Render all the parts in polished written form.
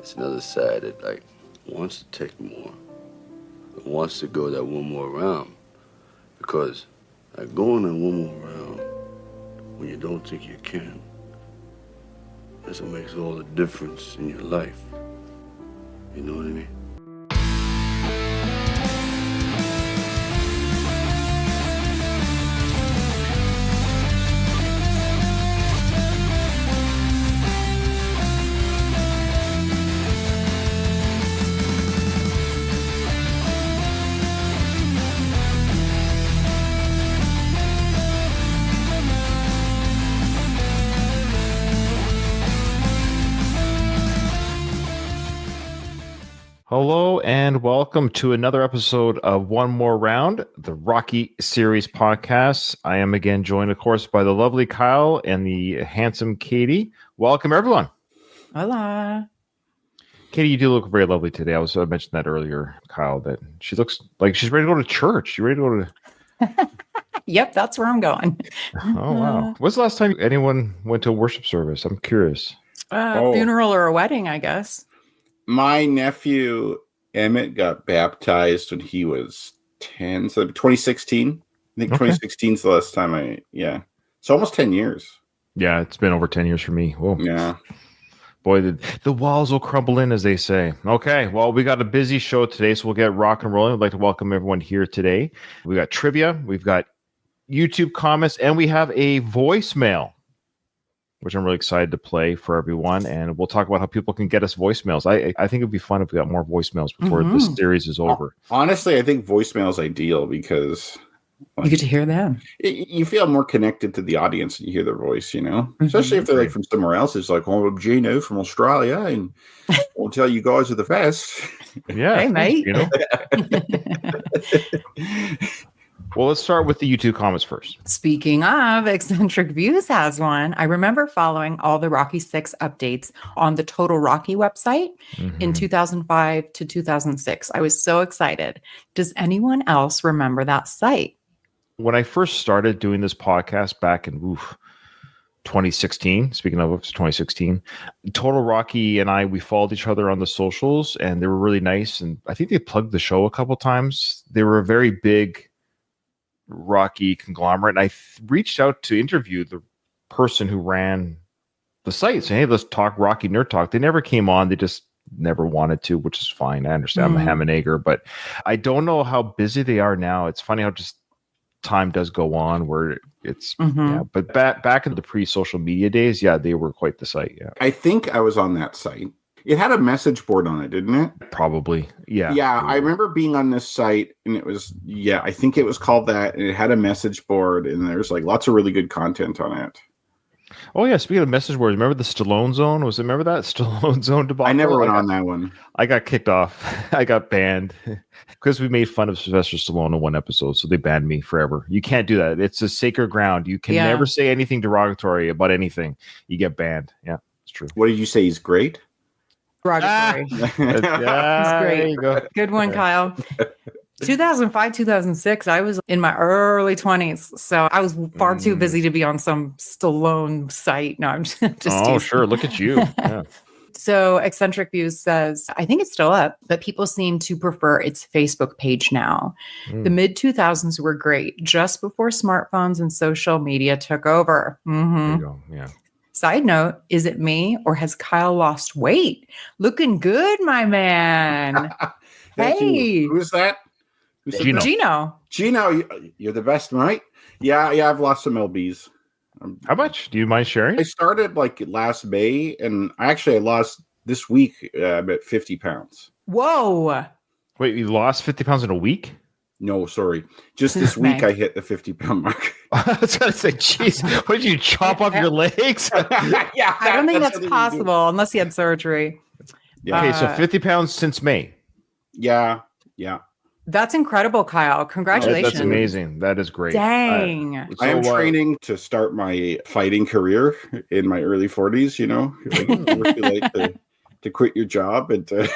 it's another side that like wants to take more, that wants to go that one more round, because like going that one more round when you don't think you can, that's what makes all the difference in your life. You know what I mean? Hello and welcome to another episode of One More Round, the Rocky Series podcast. I am again joined, of course, by the lovely Kyle and the handsome Katie. Welcome, everyone. Hola. Katie, you do look very lovely today. I mentioned that earlier, Kyle, that she looks like she's ready to go to church. You ready to go to... Yep, that's where I'm going. Oh, wow. When's the last time anyone went to a worship service? I'm curious. Funeral or a wedding, I guess. My nephew Emmett got baptized when he was 10, so 2016. I think 2016 is the last time it's almost 10 years. Yeah, it's been over 10 years for me. Whoa. Yeah. Boy, the walls will crumble in, as they say. Okay, well, we got a busy show today, so we'll get rock and rolling. I'd like to welcome everyone here today. We got trivia, we've got YouTube comments, and we have a voicemail, which I'm really excited to play for everyone. And we'll talk about how people can get us voicemails. I think it'd be fun if we got more voicemails before this series is over. Honestly, I think voicemail is ideal because you get to hear them. You feel more connected to the audience when you hear their voice, you know? Especially if they're like from somewhere else. It's like, oh, I'm Gino from Australia, and we'll tell you guys are the best. Yeah. Hey, mate. You know? Well, let's start with the YouTube comments first. Speaking of, Eccentric Views has one. I remember following all the Rocky 6 updates on the Total Rocky website in 2005 to 2006. I was so excited. Does anyone else remember that site? When I first started doing this podcast back in 2016, speaking of 2016, Total Rocky and we followed each other on the socials, and they were really nice. And I think they plugged the show a couple times. They were a very big Rocky conglomerate, and I reached out to interview the person who ran the site, saying, hey, let's talk Rocky Nerd Talk. They never came on. They just never wanted to, which is fine. I understand. I'm a ham and egger, but I don't know how busy they are now. It's funny how just time does go on where it's but back in the pre-social media days, they were quite the site. I think I was on that site. It had a message board on it, didn't it? Probably. Yeah. Yeah, I remember being on this site, and it was, I think it was called that, and it had a message board, and there's like lots of really good content on it. Oh, yeah. Speaking of message boards, remember the Stallone Zone? Remember that Stallone Zone debacle? I never went on that one. I got kicked off. I got banned because we made fun of Sylvester Stallone in one episode, so they banned me forever. You can't do that. It's a sacred ground. You can never say anything derogatory about anything. You get banned. Yeah, it's true. What did you say? He's great? Derogatory. That's great. Good one, Kyle. 2005, 2006, I was in my early 20s, so I was far too busy to be on some Stallone site. No, I'm just teasing. Sure. Look at you. Yeah. So Eccentric Views says, I think it's still up, but people seem to prefer its Facebook page now. The mid-2000s were great, just before smartphones and social media took over. There you go. Yeah. Side note, is it me or has Kyle lost weight? Looking good, my man. Hey. Who's that? Gino. Gino, you're the best, right? Yeah, I've lost some lbs. How much? Do you mind sharing? I started like last May, and I lost this week about 50 pounds. Whoa. Wait, you lost 50 pounds in a week? No, sorry. Just this week I hit the 50-pound mark. I was going to say, geez, what did you chop off your legs? Yeah, I don't think that's possible unless he had surgery. Yeah. Okay, so 50 pounds since May. Yeah. That's incredible, Kyle. Congratulations. That's amazing. That is great. Dang. I am training to start my fighting career in my early 40s, you know. Like to quit your job and to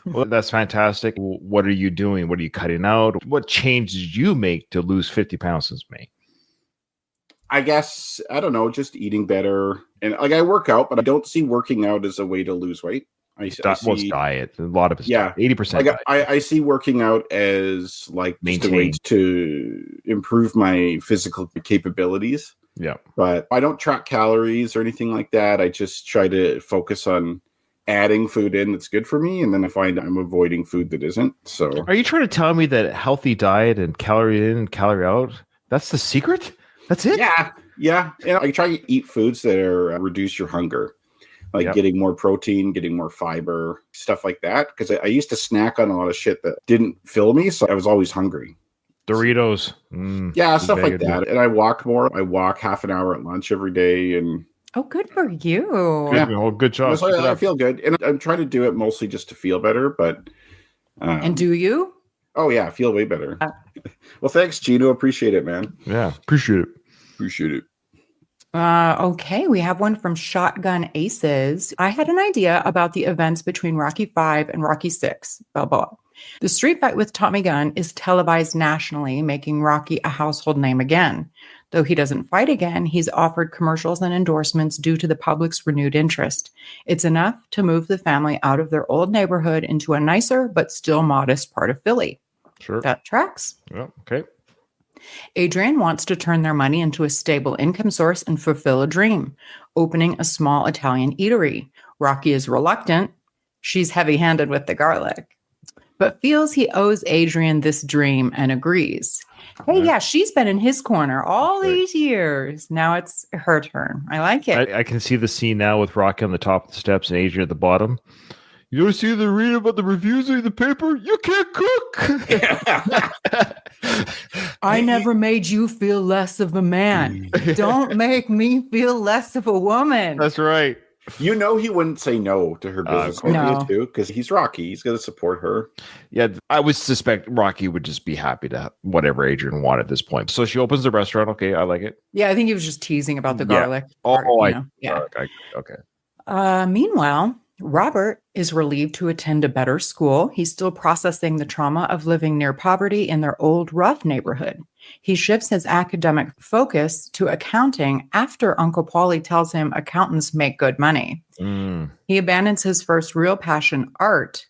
Well, that's fantastic. What are you doing? What are you cutting out? What change did you make to lose 50 pounds since May? I guess, I don't know, just eating better. And like I work out, but I don't see working out as a way to lose weight. I Well, it's see, diet. A lot of it's yeah, 80% like diet. I see working out as like just a way to improve my physical capabilities. Yeah. But I don't track calories or anything like that. I just try to focus on adding food in that's good for me. And then I find I'm avoiding food that isn't. So Are you trying to tell me that healthy diet and calorie in and calorie out, that's the secret? That's it? yeah. Yeah. And I try to eat foods that are reduce your hunger. Like getting more protein, getting more fiber, stuff like that. Because I used to snack on a lot of shit that didn't fill me. So I was always hungry. Doritos. Yeah, stuff like that. And I walk more. I walk half an hour at lunch every day. And Oh, good for you. Yeah. Well, good job. So I feel good. And I'm trying to do it mostly just to feel better. But and do you? Oh, yeah. I feel way better. Well, thanks, Gino. Appreciate it, man. Yeah. Appreciate it. Appreciate it. Okay, we have one from Shotgun Aces. I had an idea about the events between Rocky V and Rocky VI, Balboa. The street fight with Tommy Gunn is televised nationally, making Rocky a household name again. Though he doesn't fight again, he's offered commercials and endorsements due to the public's renewed interest. It's enough to move the family out of their old neighborhood into a nicer but still modest part of Philly. Sure. That tracks. Yeah. Okay. Adrian wants to turn their money into a stable income source and fulfill a dream, opening a small Italian eatery. Rocky is reluctant. She's heavy-handed with the garlic, but feels he owes Adrian this dream and agrees. Hey, yeah, she's been in his corner all these years. Now it's her turn. I like it. I can see the scene now with Rocky on the top of the steps and Adrian at the bottom. You don't see the read about the reviews in the paper? You can't cook. I never made you feel less of a man. Don't make me feel less of a woman. That's right. You know he wouldn't say no to her business ideas too, because he's Rocky. He's going to support her. Yeah, I would suspect Rocky would just be happy to have whatever Adrian wanted at this point. So she opens the restaurant. Okay, I like it. Yeah, I think he was just teasing about the garlic. Okay. Meanwhile, Robert is relieved to attend a better school. He's still processing the trauma of living near poverty in their old, rough neighborhood. He shifts his academic focus to accounting after Uncle Paulie tells him accountants make good money. He abandons his first real passion, art.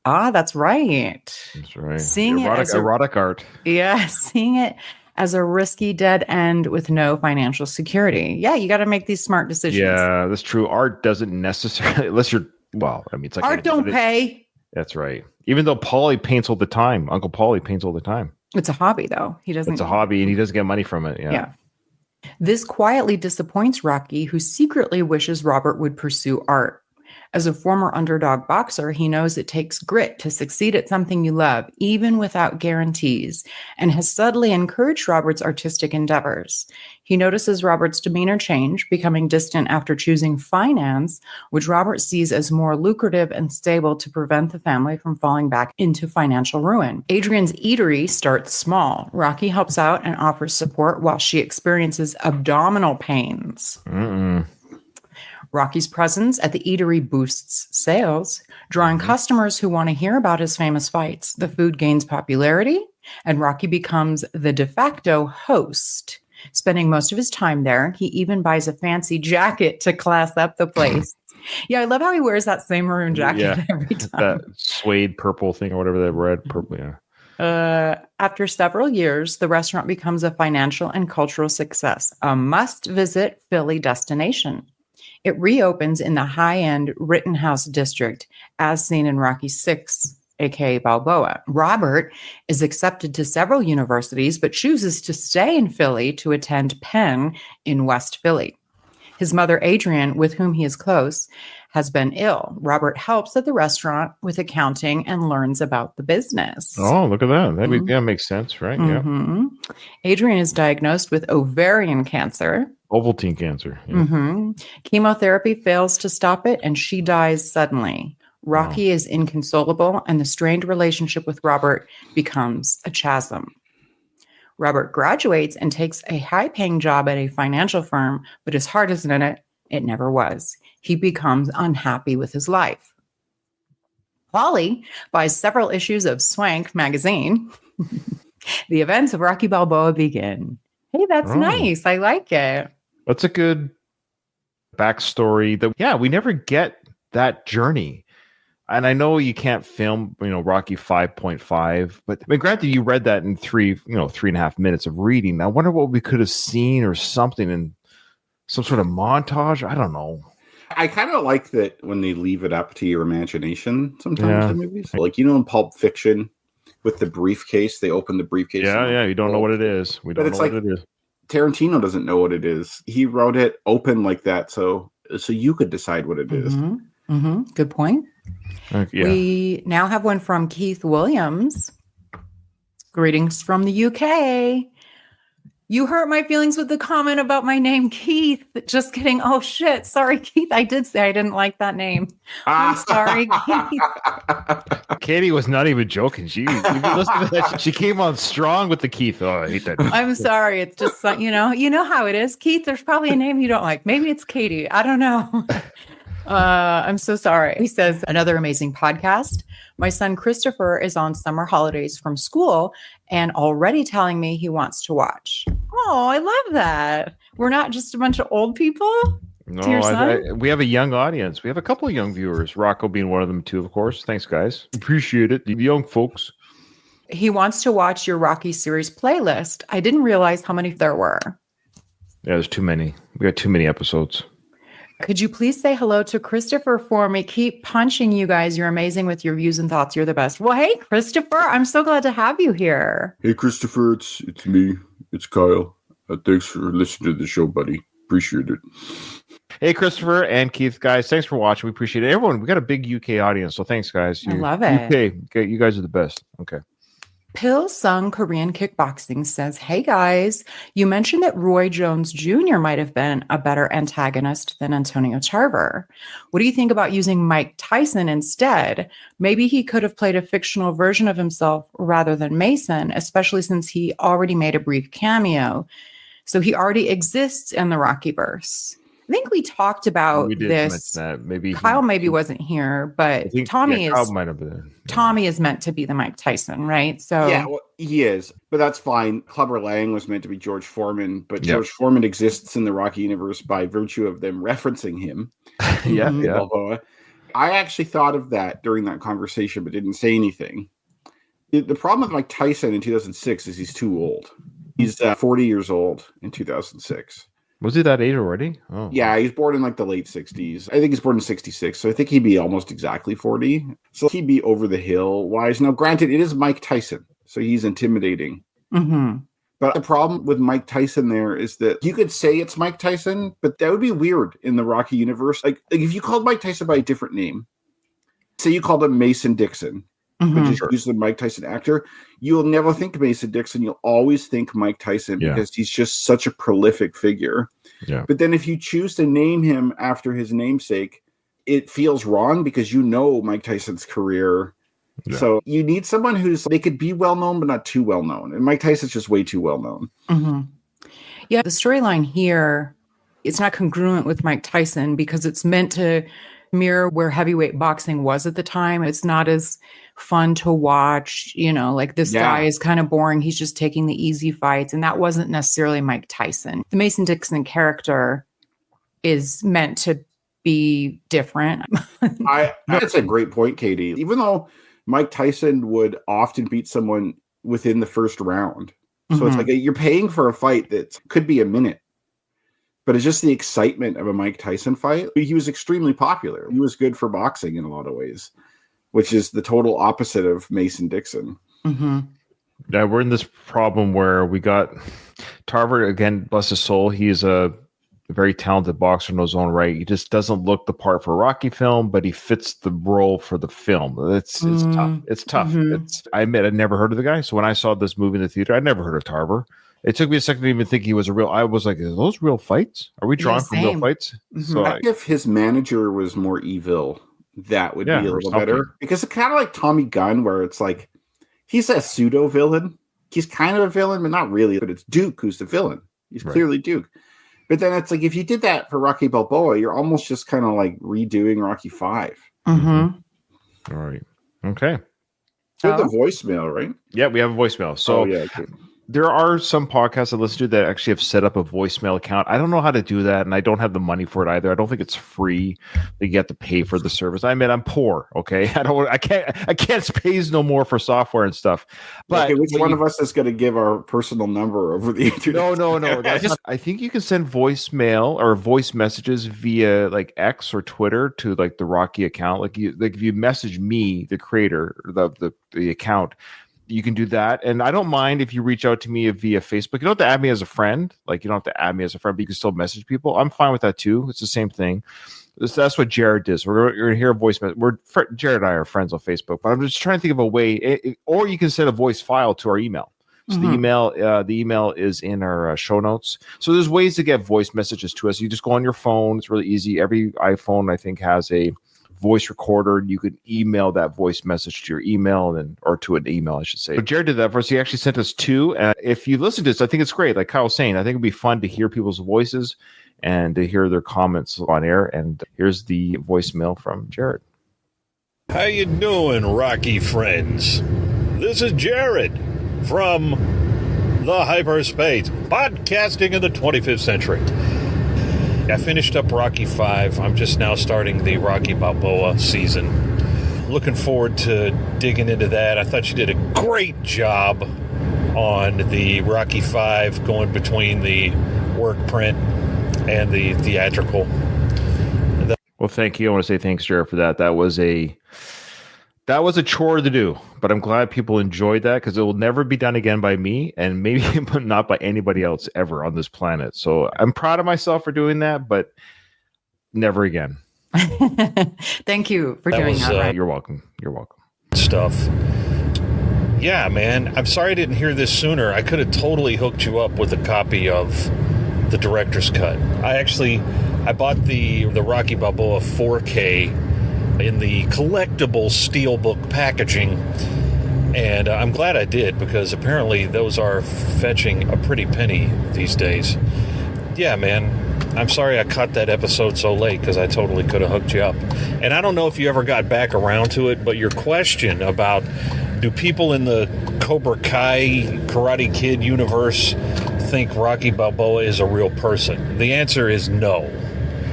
Ah, that's right. That's right. Seeing erotic art. Yeah, seeing it as a risky dead end with no financial security. Yeah, you got to make these smart decisions. Yeah, that's true. Art doesn't necessarily, unless you're, well, I mean, it's like art don't pay. That's right. Even though Paulie paints all the time, Uncle Paulie paints all the time. It's a hobby, though. It's a hobby, and he doesn't get money from it. Yeah. This quietly disappoints Rocky, who secretly wishes Robert would pursue art. As a former underdog boxer, he knows it takes grit to succeed at something you love, even without guarantees, and has subtly encouraged Robert's artistic endeavors. He notices Robert's demeanor change, becoming distant after choosing finance, which Robert sees as more lucrative and stable to prevent the family from falling back into financial ruin. Adrian's eatery starts small. Rocky helps out and offers support while she experiences abdominal pains. Rocky's presence at the eatery boosts sales, drawing customers who want to hear about his famous fights. The food gains popularity, and Rocky becomes the de facto host, spending most of his time there. He even buys a fancy jacket to class up the place. Yeah, I love how he wears that same maroon jacket every time. That suede purple thing or whatever, that red purple, After several years, the restaurant becomes a financial and cultural success, a must-visit Philly destination. It reopens in the high-end Rittenhouse district, as seen in Rocky VI, aka Balboa. Robert is accepted to several universities, but chooses to stay in Philly to attend Penn in West Philly. His mother, Adrian, with whom he is close, has been ill. Robert helps at the restaurant with accounting and learns about the business. Oh, look at that. That makes sense, right? Yeah. Adrian is diagnosed with ovarian cancer. Ovaltine cancer. Yeah. Chemotherapy fails to stop it, and she dies suddenly. Rocky is inconsolable, and the strained relationship with Robert becomes a chasm. Robert graduates and takes a high-paying job at a financial firm, but his heart isn't in it. It never was. He becomes unhappy with his life. Paulie buys several issues of Swank magazine. The events of Rocky Balboa begin. Hey, that's Oh. nice. I like it. That's a good backstory. We never get that journey. And I know you can't film, Rocky 5.5, but I mean, granted, you read that in 3.5 minutes of reading. I wonder what we could have seen or something in some sort of montage. I don't know. I kind of like that when they leave it up to your imagination sometimes in movies. Like, in Pulp Fiction with the briefcase, they open the briefcase. Yeah, you don't know what it is. We don't know what it is. Tarantino doesn't know what it is. He wrote it open like that so you could decide what it is. Mm-hmm. Good point. We now have one from Keith Williams. Greetings from the UK. You hurt my feelings with the comment about my name, Keith. Just kidding. Oh, shit. Sorry, Keith. I did say I didn't like that name. I'm sorry, Keith. Katie was not even joking. She came on strong with the Keith. Oh, I hate that. I'm sorry. It's just, you know how it is. Keith, there's probably a name you don't like. Maybe it's Katie. I don't know. I'm so sorry. He says, another amazing podcast. My son Christopher is on summer holidays from school and already telling me he wants to watch. Oh, I love that. We're not just a bunch of old people. No, we have a young audience. We have a couple of young viewers, Rocco being one of them too, of course. Thanks, guys. Appreciate it. The young folks. He wants to watch your Rocky series playlist. I didn't realize how many there were. Yeah, there's too many. We got too many episodes. Could you please say hello to Christopher for me? Keep punching, you guys. You're amazing with your views and thoughts. You're the best. Well, hey, Christopher, I'm so glad to have you here. Hey, Christopher, it's me. It's Kyle. Thanks for listening to the show, buddy. Appreciate it. Hey, Christopher and Keith, guys, thanks for watching. We appreciate it. Everyone, we got a big UK audience, so thanks, guys. I love it. UK, you guys are the best. Okay. Pil Sung Korean Kickboxing says, hey guys, you mentioned that Roy Jones Jr. might have been a better antagonist than Antonio Tarver. What do you think about using Mike Tyson instead? Maybe he could have played a fictional version of himself rather than Mason, especially since he already made a brief cameo. So he already exists in the Rockyverse. I think we talked about this. That. Maybe Kyle wasn't here, but Tommy might have been. Tommy is meant to be the Mike Tyson, right? So yeah, well, he is, but that's fine. Clubber Lang was meant to be George Foreman, but George Foreman exists in the Rocky universe by virtue of them referencing him. Balboa. I actually thought of that during that conversation, but didn't say anything. The problem with Mike Tyson in 2006 is he's too old. He's 40 years old in 2006. Was he that age already? Oh, yeah, he's born in like the late 60s. I think he's born in 66, so I think he'd be almost exactly 40. So he'd be over the hill wise. Now, granted, it is Mike Tyson, so he's intimidating. Mm-hmm. But the problem with Mike Tyson there is that you could say it's Mike Tyson, but that would be weird in the Rocky universe. Like if you called Mike Tyson by a different name, say you called him Mason Dixon, but just use the Mike Tyson actor, you'll never think Mason Dixon. You'll always think Mike Tyson because he's just such a prolific figure. Yeah. But then if you choose to name him after his namesake, it feels wrong because Mike Tyson's career. Yeah. So you need someone they could be well known, but not too well known. And Mike Tyson's just way too well known. Mm-hmm. Yeah, the storyline here, it's not congruent with Mike Tyson because it's meant to mirror where heavyweight boxing was at the time. It's not as fun to watch, like this guy is kind of boring. He's just taking the easy fights. And that wasn't necessarily Mike Tyson. The Mason Dixon character is meant to be different. That's a great point, Katie. Even though Mike Tyson would often beat someone within the first round. So it's like you're paying for a fight that could be a minute. But it's just the excitement of a Mike Tyson fight. He was extremely popular. He was good for boxing in a lot of ways, which is the total opposite of Mason Dixon. Mm-hmm. Yeah, we're in this problem where we got Tarver, again, bless his soul. He's a very talented boxer in his own right. He just doesn't look the part for a Rocky film, but he fits the role for the film. It's tough. It's tough. Mm-hmm. I admit I'd never heard of the guy. So when I saw this movie in the theater, I'd never heard of Tarver. It took me a second to even think he was I was like, are those real fights? Are we drawing from real fights? Mm-hmm. So if his manager was more evil, that would be a little better. Because it's kind of like Tommy Gunn, where it's like, he's a pseudo villain. He's kind of a villain, but not really. But it's Duke who's the villain. He's clearly Duke. But then it's like, if you did that for Rocky Balboa, you're almost just kind of like redoing Rocky 5. Mm-hmm. All right. Okay. You have the voicemail, right? Yeah, we have a voicemail. So okay. There are some podcasts I listen to that actually have set up a voicemail account. I don't know how to do that, and I don't have the money for it either. I don't think it's free. That you have to pay for the service. I mean, I'm poor. Okay, I can't pay no more for software and stuff. But okay, which one of us is going to give our personal number over the internet? No. I think you can send voicemail or voice messages via like X or Twitter to like the Rocky account. Like if you message me, the creator, the account, you can do that. And I don't mind if you reach out to me via Facebook. You don't have to add me as a friend. Like you don't have to add me as a friend, but you can still message people. I'm fine with that too. It's the same thing. That's what Jared does. We're going to hear a voice message. Jared and I are friends on Facebook, but I'm just trying to think of a way. Or you can send a voice file to our email. So the email is in our show notes. So there's ways to get voice messages to us. You just go on your phone. It's really easy. Every iPhone, I think, has a voice recorder. You could email that voice message to your email or to an email, I should say. But Jared did that for us. He actually sent us 2. If you listen to this, I think it's great. Like Kyle was saying, I think it'd be fun to hear people's voices and to hear their comments on air. And here's the voicemail from Jared. How you doing, Rocky friends? This is Jared from the Hyperspace, podcasting in the 25th century. I finished up Rocky 5. I'm just now starting the Rocky Balboa season. Looking forward to digging into that. I thought you did a great job on the Rocky 5, going between the work print and the theatrical. Well, thank you. I want to say thanks, Jared, for that. That was a chore to do, but I'm glad people enjoyed that because it will never be done again by me and maybe not by anybody else ever on this planet. So I'm proud of myself for doing that, but never again. Thank you for doing that. Right? You're welcome. You're welcome. Stuff. Yeah, man. I'm sorry I didn't hear this sooner. I could have totally hooked you up with a copy of the director's cut. I bought the Rocky Balboa 4K in the collectible steelbook packaging, and I'm glad I did because apparently those are fetching a pretty penny these days. Yeah, man, I'm sorry I caught that episode so late because I totally could have hooked you up. And I don't know if you ever got back around to it, but your question about do people in the Cobra Kai Karate Kid universe think Rocky Balboa is a real person? The answer is no.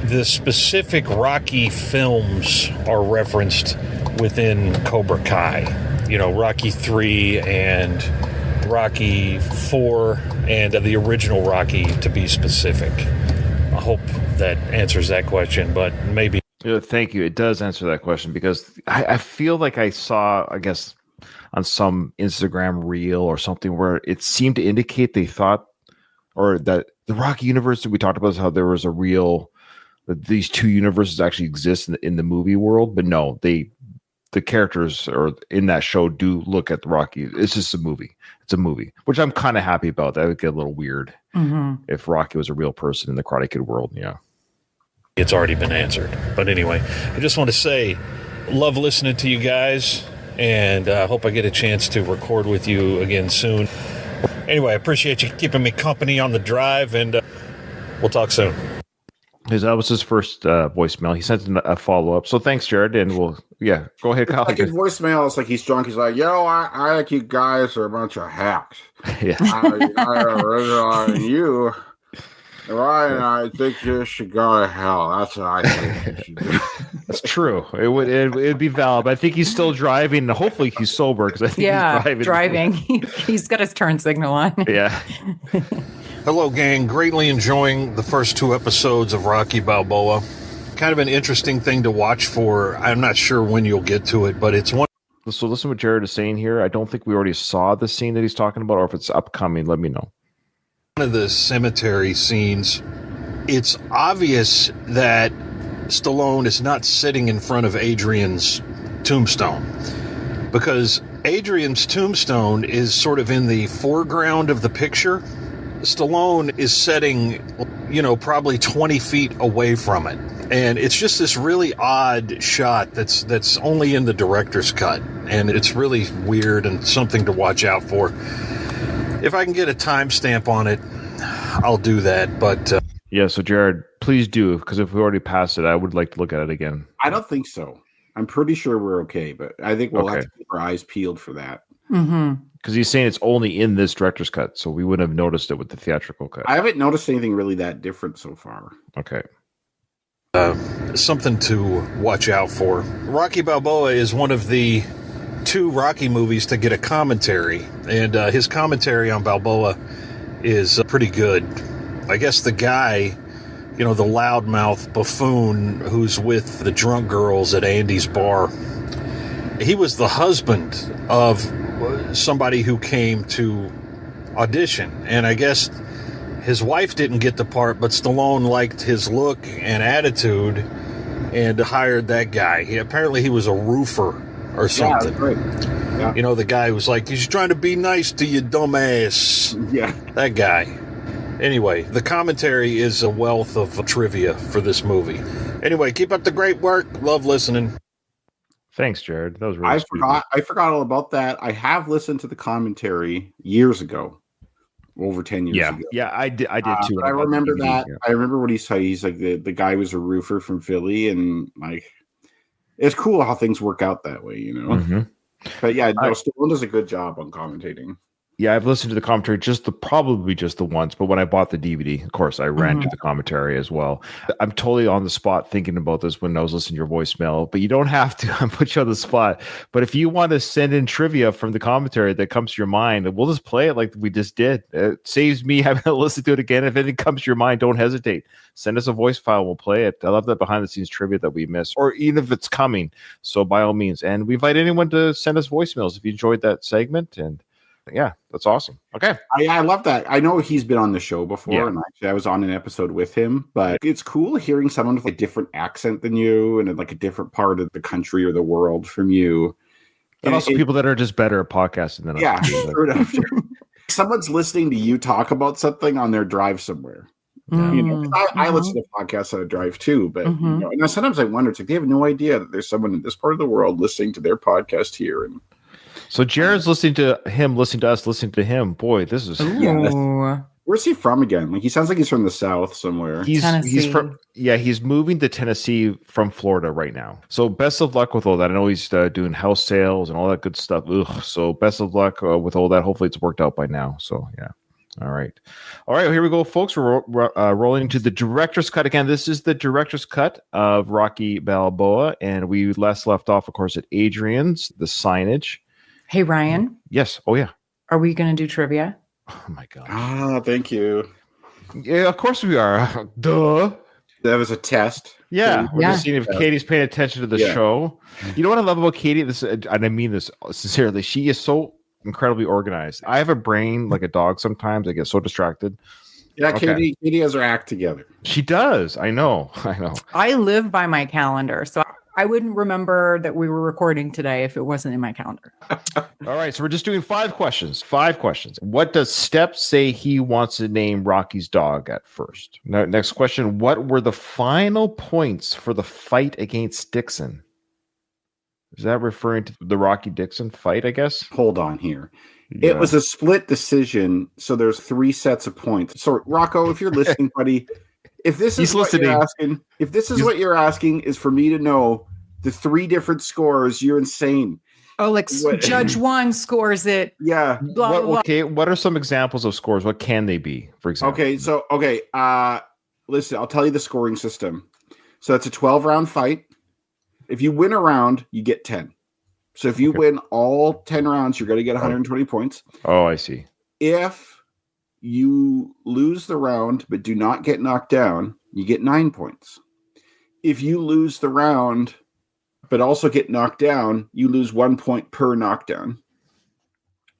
The specific Rocky films are referenced within Cobra Kai. You know, Rocky 3 and Rocky 4 and the original Rocky, to be specific. I hope that answers that question, but maybe. Thank you. It does answer that question because I feel like I saw, I guess, on some Instagram reel or something where it seemed to indicate they thought, or that the Rocky universe that we talked about is how there was a real, that these two universes actually exist in the movie world, but no, the characters or in that show do look at the Rocky. It's just a movie. It's a movie, which I'm kind of happy about. That would get a little weird if Rocky was a real person in the Karate Kid world. Yeah, it's already been answered. But anyway, I just want to say, love listening to you guys, and I hope I get a chance to record with you again soon. Anyway, I appreciate you keeping me company on the drive, and we'll talk soon. That was his first voicemail. He sent a follow-up. So thanks, Jared. And go ahead, Kyle. Like his voicemail, it's like he's drunk. He's like, I think you guys are a bunch of hacks. Yeah. You, Ryan, I think you should go to hell. That's what I think you should do. That's true. It'd be valid. But I think he's still driving. Hopefully he's sober because I think he's driving. He's got his turn signal on. Yeah. Hello, gang. Greatly enjoying the first 2 episodes of Rocky Balboa. Kind of an interesting thing to watch for. I'm not sure when you'll get to it, but it's one. So listen to what Jared is saying here. I don't think we already saw the scene that he's talking about, or if it's upcoming, let me know. One of the cemetery scenes, it's obvious that Stallone is not sitting in front of Adrian's tombstone, because Adrian's tombstone is sort of in the foreground of the picture. Stallone is sitting, probably 20 feet away from it. And it's just this really odd shot that's only in the director's cut. And it's really weird and something to watch out for. If I can get a timestamp on it, I'll do that. But yeah, so Jared, please do, because if we already passed it, I would like to look at it again. I don't think so. I'm pretty sure we're okay, but I think we'll have to keep our eyes peeled for that. Mm-hmm. Because he's saying it's only in this director's cut, so we wouldn't have noticed it with the theatrical cut. I haven't noticed anything really that different so far. Okay. Something to watch out for. Rocky Balboa is one of the 2 Rocky movies to get a commentary, and his commentary on Balboa is pretty good. I guess the guy, the loudmouth buffoon who's with the drunk girls at Andy's bar, he was the husband of somebody who came to audition, and I guess his wife didn't get the part, but Stallone liked his look and attitude and hired that guy. Apparently he was a roofer or something. Yeah, that's right. Yeah. The guy was like, he's trying to be nice to you, dumbass. Yeah. That guy. Anyway, the commentary is a wealth of trivia for this movie. Anyway, keep up the great work. Love listening. Thanks, Jared. That was really sweet. I forgot all about that. I have listened to the commentary years ago. Over 10 years ago. Yeah, I did too. I remember that. Yeah. I remember what he said. He's like, the guy was a roofer from Philly, and like, it's cool how things work out that way, Mm-hmm. But yeah, Stallone does a good job on commentating. Yeah, I've listened to the commentary probably just the once, but when I bought the DVD, of course, I ran to the commentary as well. I'm totally on the spot thinking about this when I was listening to your voicemail, but you don't have to. I put you on the spot. But if you want to send in trivia from the commentary that comes to your mind, we'll just play it like we just did. It saves me having to listen to it again. If anything comes to your mind, don't hesitate. Send us a voice file. We'll play it. I love that behind the scenes trivia that we miss, or even if it's coming. So by all means, and we invite anyone to send us voicemails if you enjoyed that segment. And yeah, that's awesome. Okay. I love that. I know he's been on the show before, and actually I was on an episode with him, but it's cool hearing someone with a different accent than you and like a different part of the country or the world from you. And also people that are just better at podcasting than us. Yeah, sure enough. Someone's listening to you talk about something on their drive somewhere. I listen to podcasts on a drive too, but and sometimes I wonder, it's like they have no idea that there's someone in this part of the world listening to their podcast here. And so Jared's listening to him, listening to us, listening to him. Boy, this is where's he from again? Like he sounds like he's from the South somewhere. He's moving to Tennessee from Florida right now. So best of luck with all that. I know he's doing house sales and all that good stuff. So best of luck with all that. Hopefully it's worked out by now. So yeah. All right. Well, here we go, folks. We're rolling into the director's cut again. This is the director's cut of Rocky Balboa, and we left off, of course, at Adrian's, the signage. Hey, Ryan. Yes. Oh, yeah. Are we going to do trivia? Oh, my God. Thank you. Yeah, of course we are. Duh. That was a test. Yeah. We're just seeing if Katie's paying attention to the show. You know what I love about Katie? And I mean this sincerely. She is so incredibly organized. I have a brain like a dog sometimes. I get so distracted. Yeah, okay. Katie has her act together. She does. I know. I live by my calendar, so I wouldn't remember that we were recording today if it wasn't in my calendar. All right, so we're just doing 5 questions. 5 questions. What does Step say he wants to name Rocky's dog at first? Now, next question. What were the final points for the fight against Dixon? Is that referring to the Rocky Dixon fight, I guess? Hold on here. Yeah. It was a split decision, so there's 3 sets of points. So, Rocco, if you're listening, buddy, if this is what you're asking is for me to know the 3 different scores, you're insane. Oh, like Judge 1 scores it. Yeah. Blah, blah. Okay, what are some examples of scores? What can they be, for example? Listen, I'll tell you the scoring system. So that's a 12-round fight. If you win a round, you get 10. So if you win all 10 rounds, you're going to get 120 points. Oh, I see. If you lose the round but do not get knocked down, you get 9 points. If you lose the round but also get knocked down, you lose 1 point per knockdown.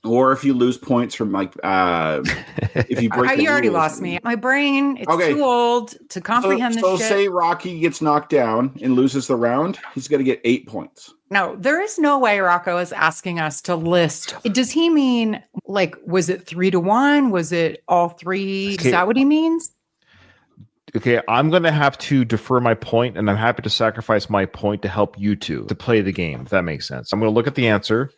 Or if you lose points from if you break you already lost me. My brain, it's too old to comprehend this shit. So say Rocky gets knocked down and loses the round, he's going to get 8 points. No, there is no way Rocco is asking us to list. Does he mean, like, was it 3-1? Was it all 3? Okay. Is that what he means? Okay, I'm going to have to defer my point, and I'm happy to sacrifice my point to help you two to play the game, if that makes sense. I'm going to look at the answer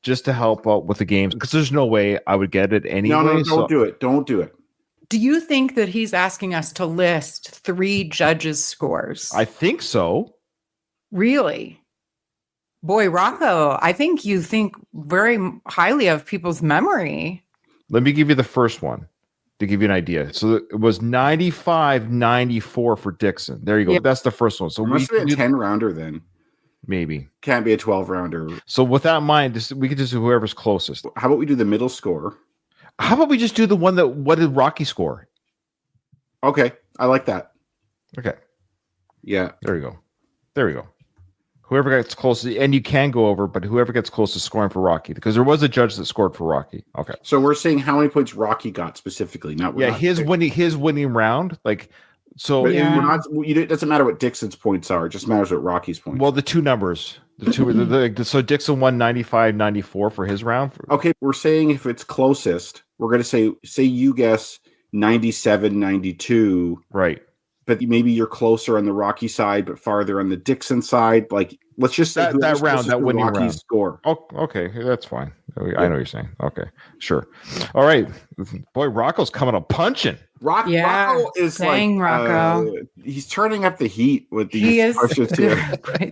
just to help out with the games, because there's no way I would get it anyway. No, don't do it. Don't do it. Do you think that he's asking us to list 3 judges' scores? I think so. Really? Boy, Rocco, I think you think very highly of people's memory. Let me give you the first one to give you an idea. So it was 95-94 for Dixon. There you go. Yeah. That's the first one. So It must have been a 10-rounder then. Maybe. Can't be a 12-rounder. So with that in mind, we could just do whoever's closest. How about we do the middle score? How about we just do the one that, what did Rocky score? Okay, I like that. Okay. Yeah. There we go. There we go. Whoever gets closest, and you can go over, but whoever gets closest scoring for Rocky, because there was a judge that scored for Rocky. Okay. So we're saying how many points Rocky got specifically, his winning round, like so. But Yeah. it doesn't matter what Dixon's points are; it just matters what Rocky's points. Well, the two numbers, so Dixon won 95-94 for his round. Okay, we're saying if it's closest, we're going to say you guess 97-92, Right. but maybe you're closer on the Rocky side, but farther on the Dixon side. Like, let's just say that round, that winning Rocky's round score. Oh, okay, that's fine. I know what you're saying. Okay, sure. All right, boy, Rocco's coming up punching. Rocco is Dang, Rocco. He's turning up the heat with He these is. questions here.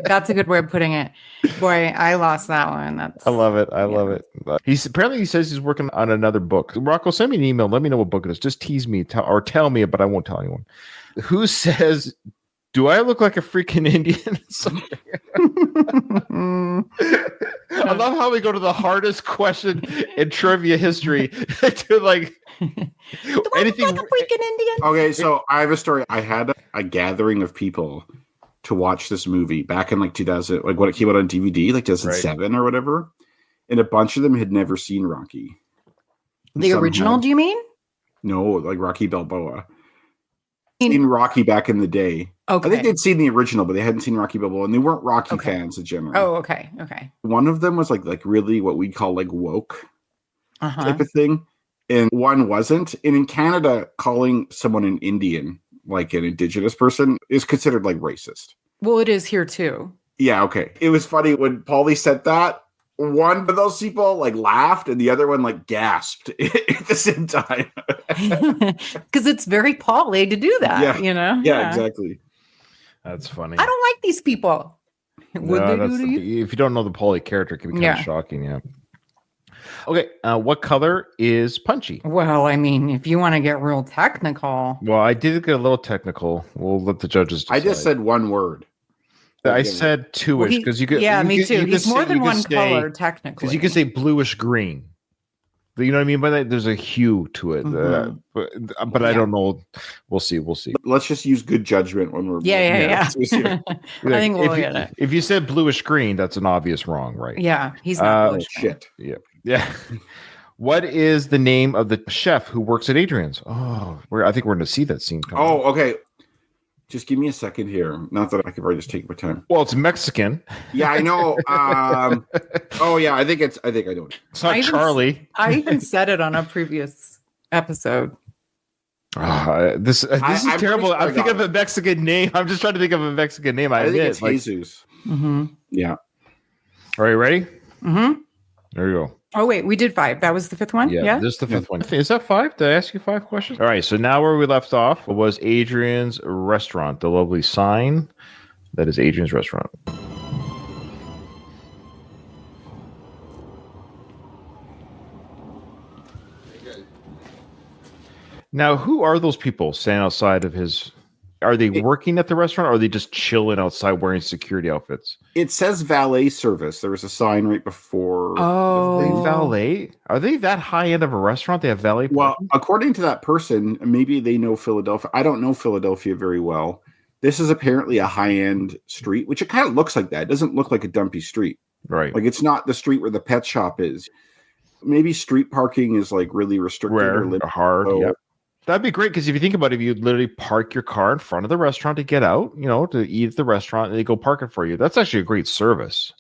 That's a good way of putting it. Boy, I lost that one. I love it. I love it. He says he's working on another book. Rocco, send me an email. Let me know what book it is. Just tease me or tell me, but I won't tell anyone. Who says, do I look like a freaking Indian? I love how we go to the hardest question in trivia history to like anything. Like a freaking Indian. Okay, so I have a story. I had a gathering of people to watch this movie back in like 2000, like when it came out on DVD, like 2007 or whatever. And a bunch of them had never seen Rocky. The original, do you mean? No, like Rocky Balboa. In Rocky back in the day. Okay. I think they'd seen the original, but they hadn't seen Rocky Balboa, and they weren't Rocky fans in general. Oh, okay. Okay. One of them was like really what we call like woke Uh-huh. type of thing, and one wasn't. And in Canada, calling someone an Indian, like an indigenous person, is considered like racist. Well, it is here too. Yeah, okay. It was funny when Paulie said that. One of those people like laughed, and the other one like gasped at the same time. Because it's very Paulie to do that, Yeah. you know? Yeah, exactly. That's funny. I don't like these people. Would they do to you? If you don't know the Paulie character, it can be kind of Yeah. shocking. Yeah. Okay. What color is Punchy? Well, I mean, if you want to get real technical. Well, I did get a little technical. We'll let the judges decide. I just said one word. I said two-ish because you could. Yeah, you me could- too. you He's could more say- than you could one say- color, technically. Because you can say bluish green. You know what I mean by that? There's a hue to it. Mhm. But I don't know. We'll see. We'll see. Let's just use good judgment when we're Yeah. It's easier. I think we'll get it. If you said bluish green, that's an obvious wrong, right? Yeah, he's not Oh, bluish. shit. Yeah. What is the name of the chef who works at Adrian's? Oh, I think we're going to see that scene coming. Oh, okay. Just give me a second here. Not that I could probably just take my time. Well, it's Mexican. Yeah, I know. Oh, yeah. I think I know. It's not I even- Charlie. I even said it on a previous episode. This is I'm terrible. pretty sure I I'm thinking got of a Mexican name. I'm just trying to think of a Mexican name. I think admit. it's Jesus. Mm-hmm. Yeah. Are you ready? Mm-hmm. There you go. Oh, wait, we did 5. That was the 5th one? Yeah. This is the 5th one. Is that 5? Did I ask you 5 questions? All right. So now where we left off was Adrian's restaurant, the lovely sign that is Adrian's restaurant. Now, who are those people standing outside of his? Are they working at the restaurant, or are they just chilling outside wearing security outfits? It says valet service. There was a sign right before. Oh. Are they valet? Are they that high end of a restaurant? They have valet. Well, parking? according to that person, maybe they know Philadelphia. I don't know Philadelphia very well. This is apparently a high-end street, which it kind of looks like that. It doesn't look like a dumpy street. Right. Like it's not the street where the pet shop is. Maybe street parking is like really restricted Rare, or limited. hard. So- Yeah. That'd be great because if you think about it, if you literally park your car in front of the restaurant to get out, to eat at the restaurant, and they go park it for you. That's actually a great service.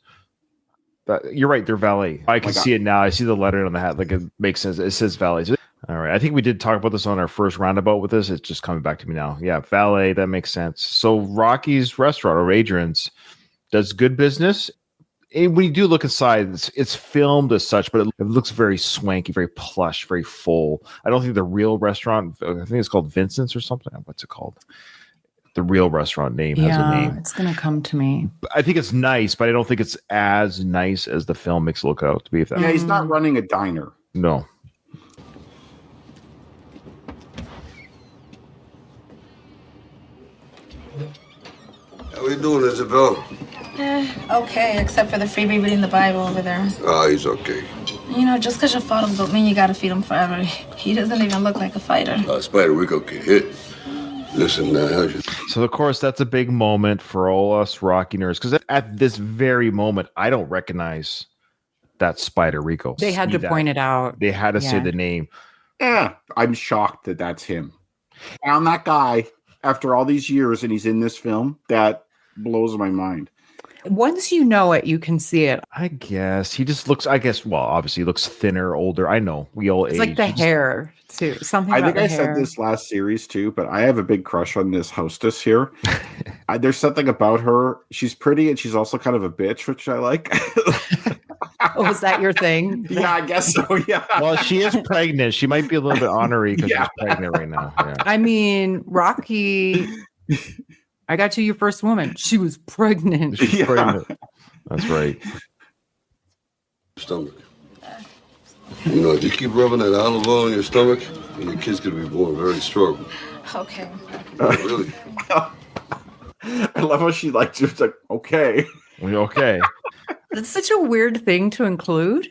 You're right, they're valet. I can see it now. I see the letter on the hat. Like it makes sense. It says valet. All right. I think we did talk about this on our first roundabout with this. It's just coming back to me now. Yeah, valet. That makes sense. So Rocky's restaurant or Adrian's does good business. And when you do look inside, it's filmed as such, but it looks very swanky, very plush, very full. I don't think the real restaurant, I think it's called Vincent's or something. What's it called? the real restaurant name has a name. It's gonna come to me. I think it's nice, but I don't think it's as nice as the film makes it look out to be. If that, Yeah, he's not running a diner. no. How we doing, Isabel? Okay, except for the freebie reading the Bible over there. Ah, he's okay. You know, just because you fought him don't mean you gotta feed him forever. He doesn't even look like a fighter. Spider Rico get hit. Listen now, how's your... So of course that's a big moment for all us Rocky nerds because at this very moment I don't recognize that Spider Rico. They had to point it out. They had to say the name. Yeah, I'm shocked that that's him. Found that guy after all these years, and he's in this film. That blows my mind. Once you know it, you can see it. I guess he just looks. I guess well, obviously he looks thinner, older. I know we all age. It's like the hair too. Something. I about think the I hair. said this last series too, but I have a big crush on this hostess here. There's something about her. She's pretty, and she's also kind of a bitch, which I like. Oh, is that your thing? Yeah, I guess so. Yeah. Well, she is pregnant. She might be a little bit honorary because Yeah. she's pregnant right now. Yeah. I mean, Rocky. I got you your first woman. She was pregnant. She's Yeah. pregnant. That's right. stomach? You know, if you keep rubbing that olive oil in your stomach, your kid's gonna be born very strong. Okay. Really? I love how she likes it. It's like, okay. Okay. It's such a weird thing to include,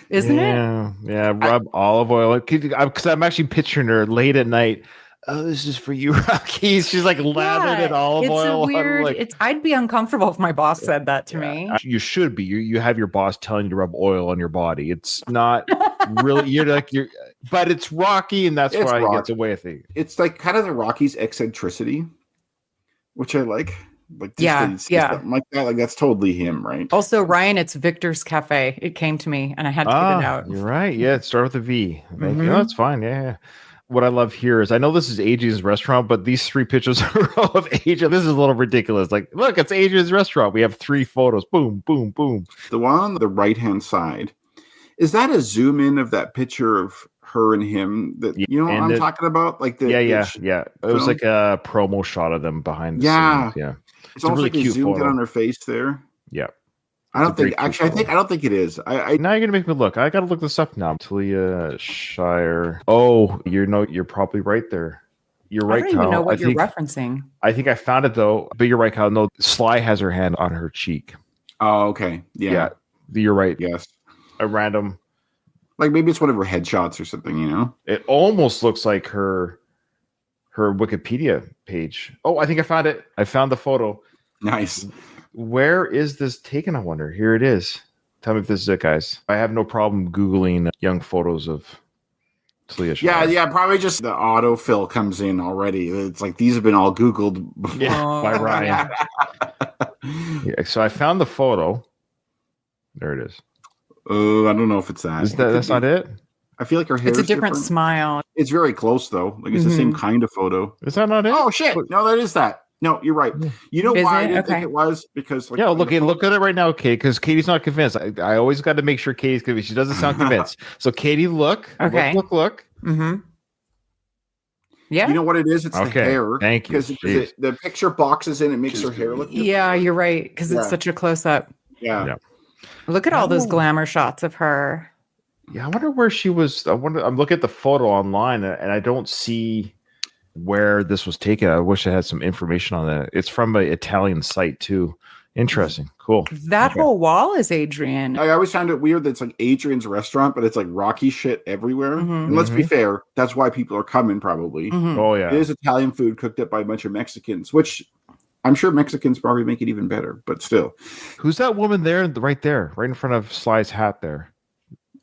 isn't it? Yeah. Rub olive oil because I'm actually picturing her late at night. Oh, this is for you, Rocky. She's like lathered in olive it's oil. A weird, like, I'd be uncomfortable if my boss said that to me. you should be. You have your boss telling you to rub oil on your body. It's not really. But it's Rocky, and that's It's why he Rocky. gets away with it. It's like kind of the Rocky's eccentricity, which I like. Like, just Yeah, that he sees yeah. something like that. Like, that's totally him, right? Also, Ryan, it's Victor's Cafe. It came to me, and I had to get it out. You're right. Yeah, it started with a V. Thank you. Mhm. No, that's fine. Yeah. What I love here is I know this is Adrian's restaurant, but these 3 pictures are all of Adrian. This is a little ridiculous. Like, look, it's Adrian's restaurant. We have 3 photos. Boom, boom, boom. The one on the right-hand side, is that a zoom in of that picture of her and him? That you know what and I'm the- talking about? Like the Yeah. the It was film? like a promo shot of them behind the Yeah. scenes. Yeah. It's a almost really like they cute zoomed in photo. on her face there. Yeah. I don't It's a very think cute actually. photo. I don't think it is. I Now you're gonna make me look. I gotta look this up now. Talia Shire. Oh, you're probably right there. You're I right, don't even Kyle. know what you're think, referencing. I think I found it though. But you're right, Kyle. No, Sly has her hand on her cheek. oh okay. Yeah. You're right. Yes. A random. Like maybe it's one of her headshots or something. You know. It almost looks like her Wikipedia page. Oh, I think I found it. I found the photo. Nice. Where is this taken? I wonder. Here it is. Tell me if this is it, guys. I have no problem Googling young photos of Talia Shire. Yeah. Probably just the autofill comes in already. It's like these have been all Googled before. Yeah, by Oh, Ryan. Yeah, so I found the photo. There it is. Oh, I don't know if it's that. Is that that's not it? I feel like her hair. It's a different smile. It's very close though. Like it's the same kind of photo. Is that not it? Oh shit! No, that is that. No, you're right. You know Is why I it? didn't Okay. think it was? Because like, Yeah, on the look at it right now, Kate, because Katie's not convinced. I always got to make sure Katie's convinced. She doesn't sound convinced. So Katie, look. Okay. Look. Mm-hmm. Yeah. You know what it is? It's the Okay, hair. thank you. Because Jeez. the picture boxes in, it makes her hair look different. Yeah, you're right. Because Yeah. it's such a close up. Yeah. Yeah. Look at all those Oh. glamour shots of her. Yeah, I wonder where she was. I'm looking at the photo online and I don't see where this was taken. I wish I had some information on that. It's from an Italian site too. Interesting. Cool. That Okay. whole wall is Adrian. I always found it weird that it's like Adrian's restaurant, but it's like Rocky shit everywhere. Mhm. And let's be fair, that's why people are coming probably. Mhm. Oh It yeah. is Italian food cooked up by a bunch of Mexicans, which I'm sure Mexicans probably make it even better, but still. Who's that woman there? Right there, right in front of Sly's hat there.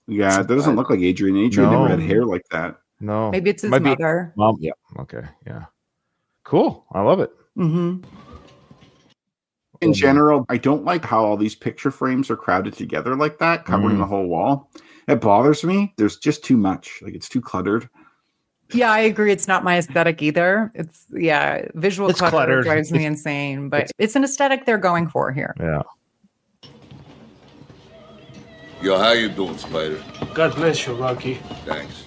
Yeah, it doesn't look like Adrian. Adrian No. never had hair like that. No. Maybe it's his Might be- mother. Mom. Yeah. Okay. Yeah. Cool. I love it. Mm-hmm. In general, I don't like how all these picture frames are crowded together like that, covering Mm. the whole wall. It bothers me. There's just too much. Like it's too cluttered. Yeah, I agree. It's not my aesthetic either. It's visual It's clutter cluttered. drives me insane, but it's an aesthetic they're going for here. Yeah. Yo, how you doing, Spider? God bless you, Rocky. Thanks.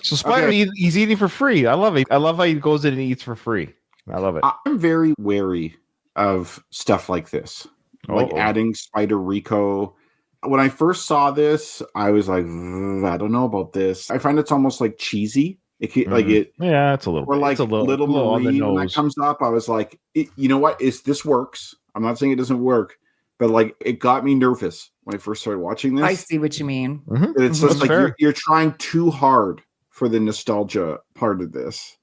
So Spider, Okay. he's eating for free. I love it. I love how he goes in and eats for free. I love it. I'm very wary of stuff like this, like adding Spider Rico. When I first saw this, I was like, I don't know about this. I find it's almost like cheesy. Yeah, it's a little. Or like it's a Little on the Marine when that nose. comes up, I was like, you know what? This works. I'm not saying it doesn't work, but like it got me nervous when I first started watching this. I see what you mean. Mm-hmm. It's just like you're trying too hard for the nostalgia part of this,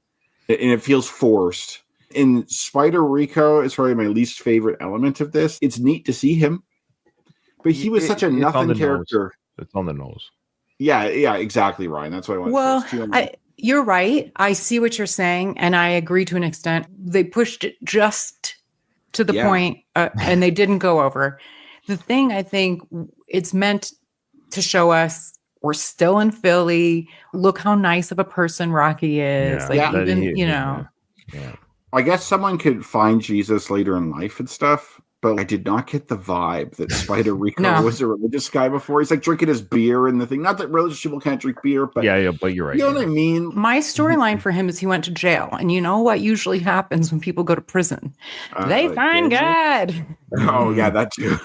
and it feels forced. And Spider Rico is probably my least favorite element of this. It's neat to see him, but he was such a nothing character. It's on the nose. Yeah, exactly, Ryan. That's what I want. Well, you're right. I see what you're saying, and I agree to an extent. They pushed it just to the point, and they didn't go over. The thing, I think, it's meant to show us we're still in Philly. Look how nice of a person Rocky is. Yeah. I guess someone could find Jesus later in life and stuff, but I did not get the vibe that Spider Rico was a religious guy before. He's like drinking his beer and the thing. Not that religious people can't drink beer, but but you're right. You know what I mean? My storyline for him is he went to jail. And you know what usually happens when people go to prison? They find God. Oh, yeah, that too.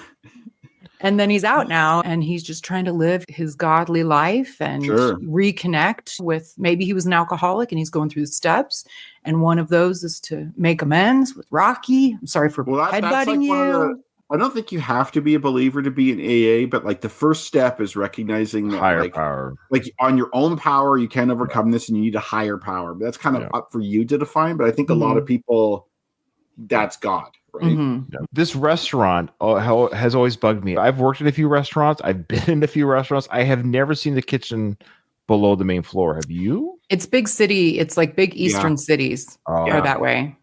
And then he's out now and he's just trying to live his godly life and reconnect with, maybe he was an alcoholic and he's going through the steps. And one of those is to make amends with Rocky. I'm sorry for headbutting you. I don't think you have to be a believer to be an AA, but like the first step is recognizing that higher power. Like on your own power, you can't overcome this and you need a higher power. But that's kind of up for you to define. But I think a lot of people, that's God. Right? Mm-hmm. Yeah. This restaurant has always bugged me. I've worked in a few restaurants. I've been in a few restaurants. I have never seen the kitchen below the main floor. Have you? It's big city. It's like big Eastern cities are that way.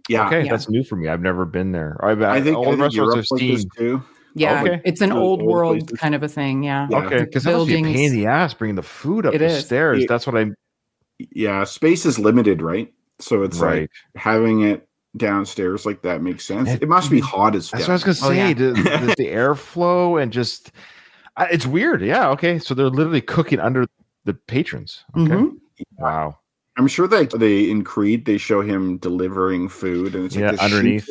Yeah. Okay, that's new for me. I've never been there. I think all the restaurants I've seen too. Yeah, it's an old world places. Kind of a thing. Yeah. Okay, because that must be a pain in the ass bringing the food up the stairs. That's what I'm. Yeah, space is limited, right? So it's like having it downstairs like that makes sense. It must be hot as fuck. That's what I was gonna say. The airflow and just it's weird. Yeah. Okay. So they're literally cooking under the patrons. Okay. Mm-hmm. Wow. I'm sure that in Creed they show him delivering food and it's like underneath.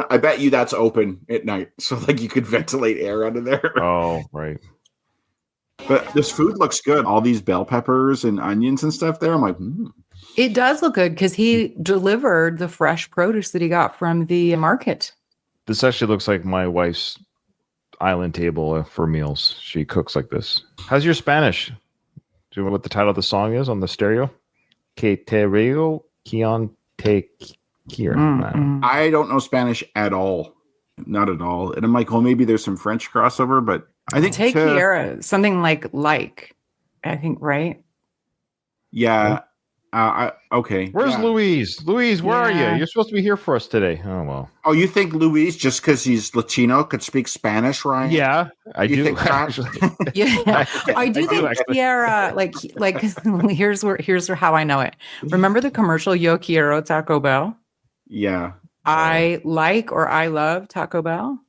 I bet you that's open at night, so like you could ventilate air out of there. Oh, right. But this food looks good. All these bell peppers and onions and stuff there. I'm like, It does look good because he delivered the fresh produce that he got from the market. This actually looks like my wife's island table for meals. She cooks like this. How's your Spanish? Do you know what the title of the song is on the stereo? Que te rigo, quien te quiere. I don't know Spanish at all. Not at all. And I'm like, well, maybe there's some French crossover, but I think te quiere, something like, I think, right? Yeah. Okay. Where's Louise? Louise, where are you? You're supposed to be here for us today. Oh, well. Oh, you think Louise, just because he's Latino, could speak Spanish, Ryan? Yeah, I do. Think yeah, I do think Kiara, here's how I know it. Remember the commercial Yo Quiero Taco Bell? Yeah. I love Taco Bell.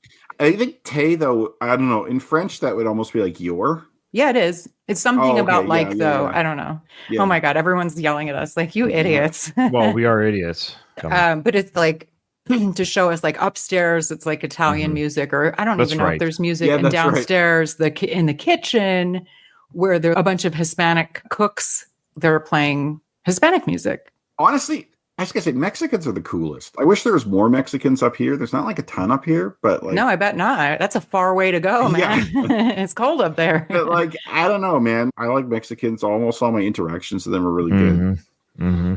I think te, though, I don't know. In French, that would almost be like your. Yeah, it is. It's something about though. Yeah. I don't know. Yeah. Oh my God. Everyone's yelling at us like, you idiots. Well, we are idiots. But it's like to show us like upstairs, it's like Italian music, or I don't even know if there's music. And downstairs, in the kitchen where there are a bunch of Hispanic cooks, they're playing Hispanic music. Honestly, I was gonna say Mexicans are the coolest. I wish there was more Mexicans up here. There's not like a ton up here, but like no, I bet not. That's a far way to go, man. Yeah. It's cold up there. But like I don't know, man. I like Mexicans. Almost all my interactions with them are really good. Mm-hmm.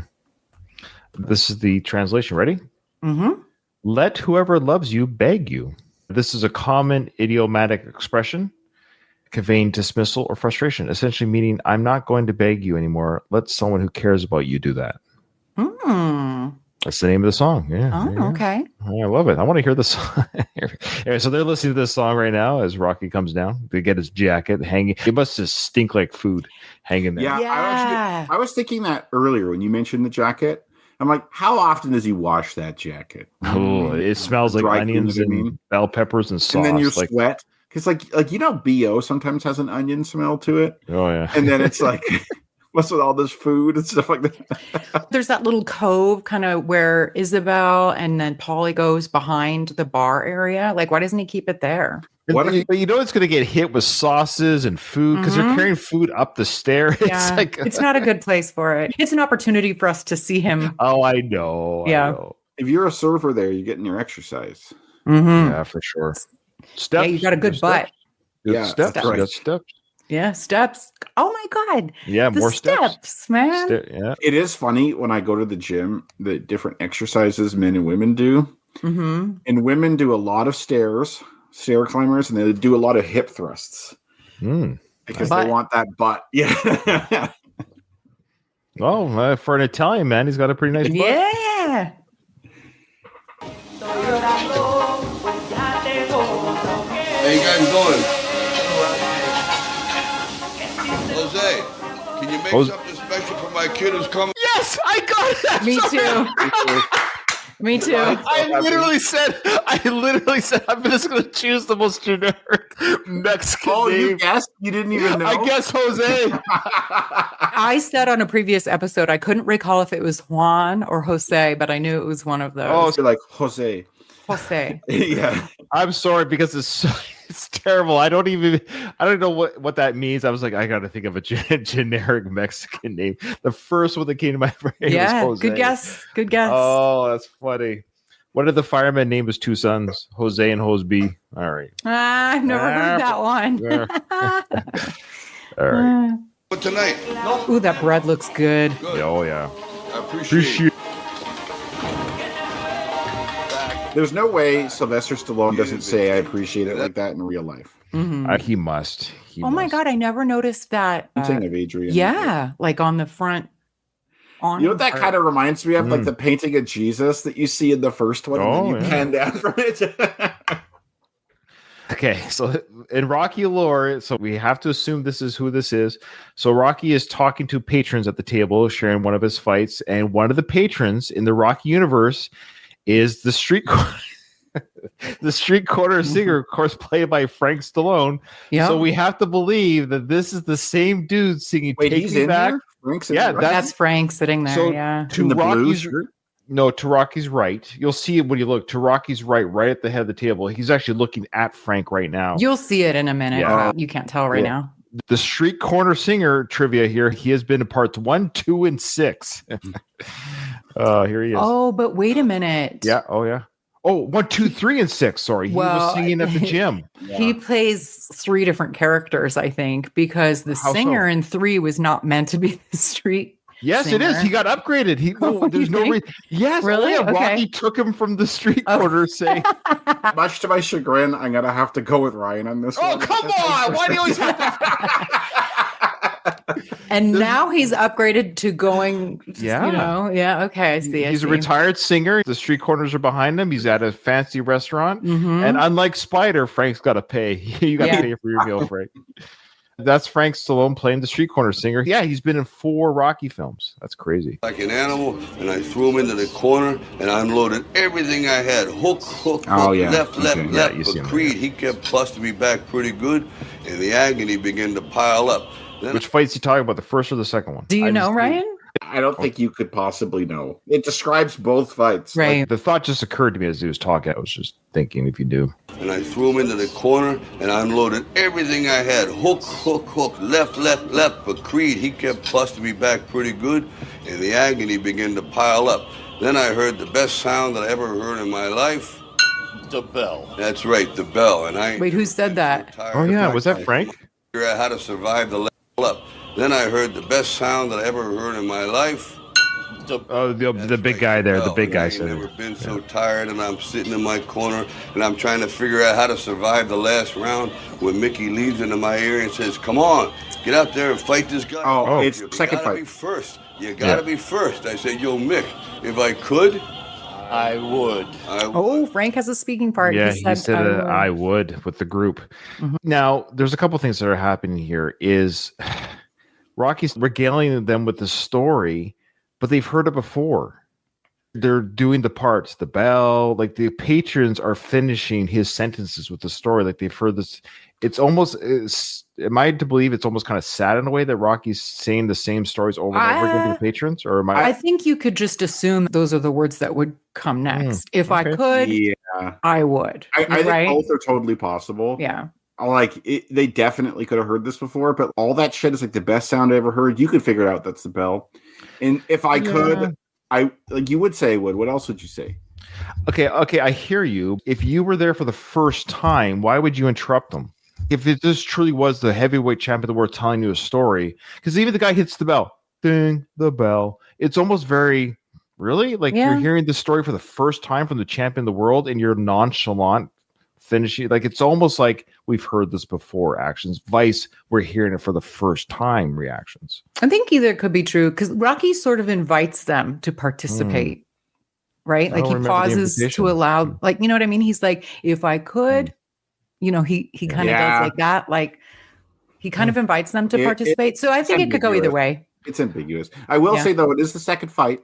This is the translation. Ready? Mm-hmm. Let whoever loves you beg you. This is a common idiomatic expression conveying dismissal or frustration, essentially meaning I'm not going to beg you anymore. Let someone who cares about you do that. That's the name of the song. Yeah. Oh, okay. I love it. I want to hear the song. Anyway, so they're listening to this song right now as Rocky comes down. They get his jacket hanging. It must just stink like food hanging there. Yeah. I was thinking that earlier when you mentioned the jacket. I'm like, how often does he wash that jacket? Oh, it smells like onions and bell peppers and sauce. And then your sweat. Because like BO sometimes has an onion smell to it. Oh, yeah. And then it's like... What's with all this food and stuff like that? There's that little cove kind of where Isabel and then Polly goes behind the bar area. Like, why doesn't he keep it there? What if- But you know it's going to get hit with sauces and food because they're carrying food up the stair. Yeah, it's not a good place for it. It's an opportunity for us to see him. Oh, I know. Yeah. I know. If you're a server there, you're getting your exercise. Mhm. Yeah, for sure. Yeah, Steps. you got a good butt. Yeah, Steps. that's right. You got steps. Yeah, steps. Oh my God. Yeah, The more steps. man. Yeah. It is funny when I go to the gym, the different exercises men and women do. Mm-hmm. And women do a lot of stair climbers, and they do a lot of hip thrusts because Butt. they want that butt. Yeah. Well, for an Italian man, he's got a pretty nice butt. Yeah. How you guys doing? Jose, can you make something special for my kid who's coming? Yes, I got it. Me too. Me too. I literally said, I'm just going to choose the most generic Mexican Oh, name. you guessed? You didn't even know? I guess Jose. I said on a previous episode, I couldn't recall if it was Juan or Jose, but I knew it was one of those. Oh, so you're like, Jose. Jose. Yeah. I'm sorry because it's terrible. I don't know what that means. I was like, I got to think of a generic Mexican name. The first one that came to my brain Yeah, was Jose. good guess. Good guess. Oh, that's funny. What did the fireman name his two sons? Jose and Jose B. All right. I've never heard that one. All right. But tonight, Ooh, that bread looks good. good. Oh, yeah. I appreciate it. There's no way Sylvester Stallone doesn't say I appreciate it like that in real life. Mhm. He must. Oh my God, I never noticed that. I'm thinking of Adrian. Yeah, like on the front. You know what that kind of reminds me of? Like the painting of Jesus that you see in the first one, and then you pan down from it. Okay, so in Rocky lore, so we have to assume this is who this is. So Rocky is talking to patrons at the table, sharing one of his fights, and one of the patrons in the Rocky universe is the street corner singer, of course, played by Frank Stallone. Yeah. So we have to believe that this is the same dude singing Wait, "Take he's Me in Back." there? Frank's in Yeah, there, right? That's Frank sitting there. So yeah. to In the blue Rocky's shirt? no, to Rocky's right. You'll see it when you look. To Rocky's right at the head of the table. He's actually looking at Frank right now. You'll see it in a minute. Yeah. You can't tell right Yeah. now. The street corner singer trivia here. He has been in parts 1, 2, and 6. Here he is. Oh, but wait a minute. Yeah. Oh, yeah. Oh, 1, 2, 3, and 6. Sorry. He Well, was singing at the gym. He plays 3 different characters, I think, because the How so? singer in 3 was not meant to be the street. Yes, it is. singer. He got upgraded. Oh, There's you no think? reason. Yes. Really? Oh, yeah. Okay. Rocky took him from the street Oh. corner saying, Much to my chagrin, I'm gonna have to go with Ryan on this oh, one. come on. Why do you always have to? And now he's upgraded to going, Yeah. you know, yeah, okay, I see. He's a retired singer. The street corners are behind him. He's at a fancy restaurant. Mhm. And unlike Spider, Frank's got to pay. You got to Yeah. pay for your meal, Frank. That's Frank Stallone playing the street corner singer. Yeah, he's been in 4 Rocky films. That's crazy. Like an animal, and I threw him into the corner, and I unloaded everything I had. Hook, Oh, yeah. left, Okay. Yeah, left. you see But him Creed, he kept busting me back pretty good, and the agony began to pile up. Then Which fights you talking about, the first or the second one? Do you I know, just- Ryan? I don't think you could possibly know. It describes both fights. Like, Right. The thought just occurred to me as he was talking. I was just thinking if you do. and I threw him into the corner, and I unloaded everything I had. Hook, left. But Creed, he kept busting me back pretty good, and the agony began to pile up. Then I heard the best sound that I ever heard in my life. The bell. That's right, the bell. And I Wait, who said that? Oh, yeah. Was that Frank? Figure out how to survive the level up. Then I heard the best sound that I ever heard in my life. Oh, the That's big right, guy there. The bell. big And guy I ain't said never it. been so tired, and I'm sitting in my corner, and I'm trying to figure out how to survive the last round when Mickey leads into my ear and says, "Come on, get out there and fight this guy." Oh, it's You second gotta fight. be first. You gotta Yeah. be first. I said, "Yo, Mick, if I could, I would. I would." Oh, Frank has a speaking part. Yeah, he said I would with the group. Mhm. Now, there's a couple things that are happening here. Is Rocky's regaling them with the story, but they've heard it before. They're doing the parts, the bell, like the patrons are finishing his sentences with the story. Like they've heard this. It's almost, am I to believe it's almost kind of sad in a way that Rocky's saying the same stories over and over again to the patrons? Or am I? I think you could just assume those are the words that would come next. If I could, I would. I think both are totally possible. Yeah. They definitely could have heard this before, but all that shit is like the best sound I ever heard. You could figure out that's the bell. And if I could, you would say, what else would you say? Okay, I hear you. If you were there for the first time, why would you interrupt them? If this truly was the heavyweight champion of the world telling you a story, because even the guy hits the bell, ding, the bell. It's almost very, really? Like you're hearing the story for the first time from the champion of the world and you're nonchalant finishing. Like it's almost like we've heard this before actions. Vice, we're hearing it for the first time reactions. I think either could be true because Rocky sort of invites them to participate, right? Like he pauses to allow, like, you know what I mean? He's like, if I could, he kind of does like that. Like he kind of invites them to participate. So I think it could go either way. It's ambiguous. I will say though, it is the second fight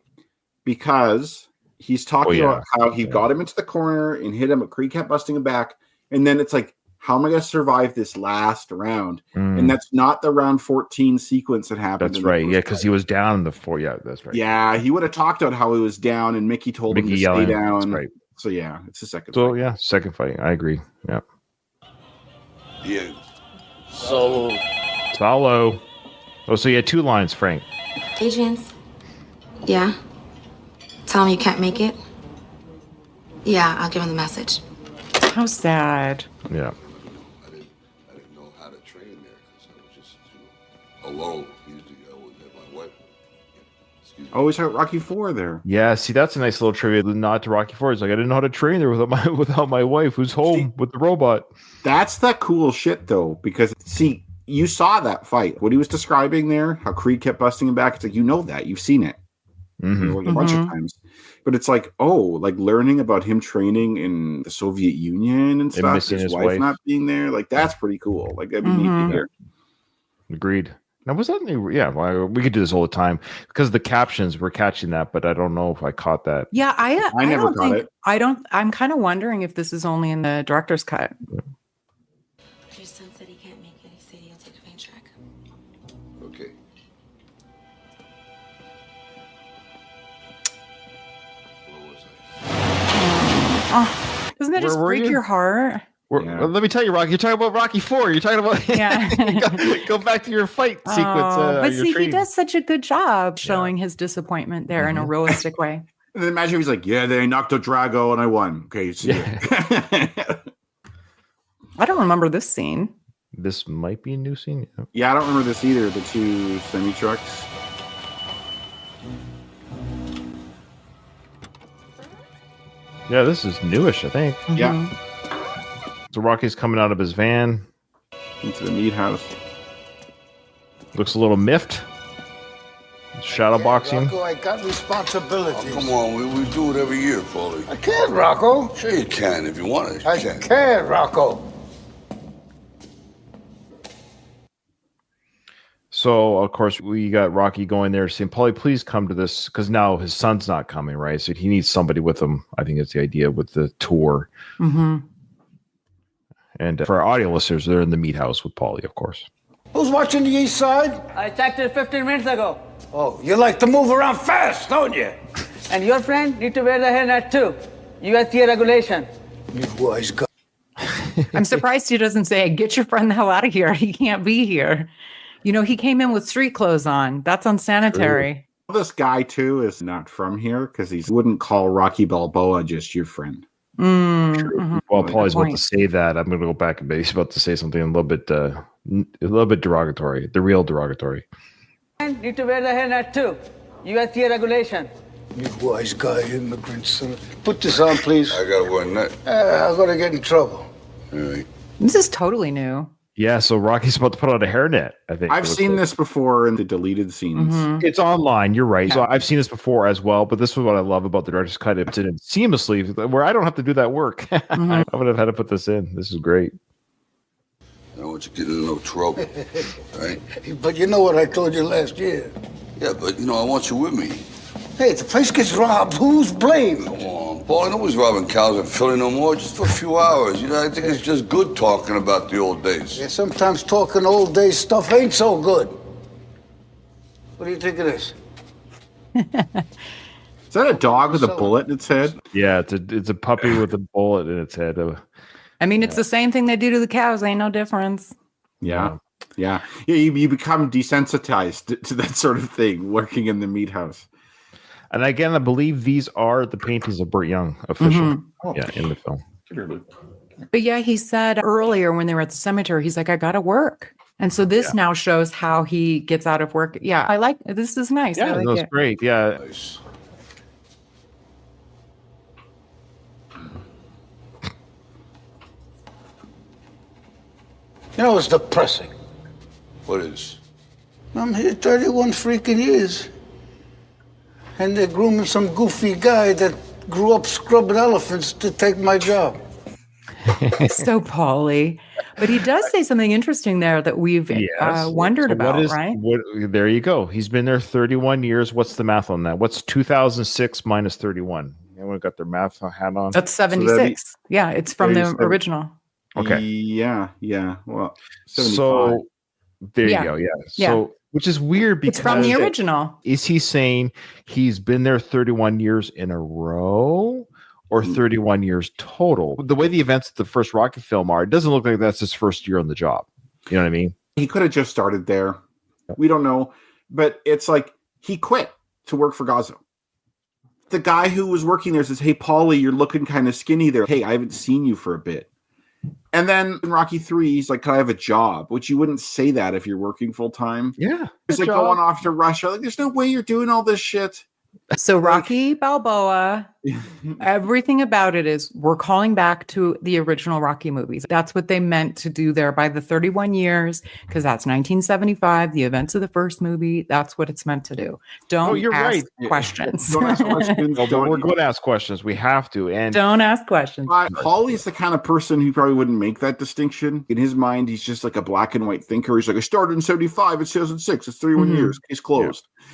because he's talking about how he got him into the corner and hit him. Creed kept busting him back. And then it's like, how am I going to survive this last round? And that's not the round 14 sequence that happened. That's right. Yeah, because he was down in the 4. Yeah, that's right. Yeah, he would have talked about how he was down and Mickey told him to stay down. That's right. So yeah, it's the second fight. So yeah, second fight. I agree. Yeah. You. Solo. Oh, so you had 2 lines, Frank. Adrian's. Yeah. Tell him you can't make it. Yeah, I'll give him the message. How sad. Yeah. I didn't know how to train there because I was just alone. Usually I would have my wife. Always heard Rocky 4 there. Yeah, see, that's a nice little trivia nod to Rocky 4. It's like I didn't know how to train there without my wife who's home with the robot. That's that cool shit though, because you saw that fight. What he was describing there, how Creed kept busting him back. It's like that. You've seen it. Like a bunch of times. But it's like, like learning about him training in the Soviet Union and stuff, his wife not being there, like that's pretty cool. Like that'd be neat to hear. Agreed. Now was that new? Yeah, well, we could do this all the time because the captions were catching that, but I don't know if I caught that. Yeah, I never caught it. I'm kind of wondering if this is only in the director's cut. Your son said he can't make it. He said he'll take a faint track. Okay. Doesn't that just break your heart? Well, let me tell you, Rocky. You're talking about Rocky 4. You're talking about go back to your fight sequence. But see, he does such a good job showing his disappointment there in a realistic way. And then imagine if he's like, they knocked out Drago and I won. Okay, see I don't remember this scene. This might be a new scene. Yeah, I don't remember this either. The 2 semi trucks. Yeah, this is newish, I think. Yeah. So Rocky's coming out of his van into the meat house. Looks a little miffed. Shadow boxing. Rocco, I got responsibilities. Oh, come on, we do it every year, Paulie. I can't, Rocco. Sure you can if you want to. I can't, Rocco. So, of course, we got Rocky going there saying, Paulie, please come to this, because now his son's not coming, right? So he needs somebody with him. I think that's the idea with the tour. Mm-hmm. And for our audio listeners, they're in the meat house with Paulie, of course. Who's watching the east side? I checked it 15 minutes ago. Oh, you like to move around fast, don't you? And your friend need to wear the hairnet too. USDA regulation. You wise guy. I'm surprised he doesn't say, get your friend the hell out of here. He can't be here. He came in with street clothes on. That's unsanitary. True. This guy, too, is not from here because he wouldn't call Rocky Balboa just your friend. Mm-hmm. Well, Paulie's about to say that. I'm going to go back and he's about to say something a little bit derogatory. The real derogatory. And need to wear the hairnet too. USDA regulation. You wise guy, immigrant son. Put this on, please. I got one net. I'm going to get in trouble. All right. This is totally new. Yeah, so Rocky's about to put on a hairnet, I think. I've seen this before in the deleted scenes. Mm-hmm. It's online, you're right. Yeah. So I've seen this before as well, but this is what I love about the director's cut. It's in seamlessly, where I don't have to do that work. Mm-hmm. I would have had to put this in. This is great. I don't want you getting in no trouble, right? But you know what I told you last year. Yeah, but, I want you with me. Hey, the place gets robbed. Who's blamed? Come on, Paul. Nobody's robbing cows in Philly no more. Just for a few hours. I think it's just good talking about the old days. Yeah, sometimes talking old days stuff ain't so good. What do you think of this? Is that a dog with a bullet in its head? Yeah, it's a puppy with a bullet in its head. I mean, it's the same thing they do to the cows. Ain't no difference. Yeah. You become desensitized to that sort of thing working in the meat house. And again, I believe these are the paintings of Burt Young officially. Mm-hmm. Yeah, in the film. But yeah, he said earlier when they were at the cemetery, he's like, I got to work. And so this now shows how he gets out of work. Yeah, I like this. Is nice. Yeah, I like that's great. Yeah. Nice. You know, it's depressing. What is? I'm here 31 freaking years. And they're grooming some goofy guy that grew up scrubbing elephants to take my job. So Pauly. But he does say something interesting there that we've wondered about, right? There you go. He's been there 31 years. What's the math on that? What's 2006 minus 31? Anyone got their math hat on? That's 76. Yeah, it's from the original. Okay. Yeah. Well, 75. So there you go. Yeah. So, which is weird because it's from the original. Is he saying he's been there 31 years in a row or 31 years total? The way the events of the first Rocky film are, it doesn't look like that's his first year on the job. You know what I mean? He could have just started there. We don't know. But it's like he quit to work for Gazzo. The guy who was working there says, hey, Pauly, you're looking kind of skinny there. Hey, I haven't seen you for a bit. And then in Rocky 3, he's like, can I have a job? Which you wouldn't say that if you're working full time. Yeah. It's like going off to Russia. Like, there's no way you're doing all this shit. So Rocky Balboa, everything about it is we're calling back to the original Rocky movies. That's what they meant to do there by the 31 years, because that's 1975, the events of the first movie. That's what it's meant to do. Don't ask questions. Don't ask questions. We're going to ask questions. We have to. And don't ask questions. Pauly's the kind of person who probably wouldn't make that distinction. In his mind, he's just like a black and white thinker. He's like, I started in 75, it's 2006, it's 31 years. Case closed. Yeah.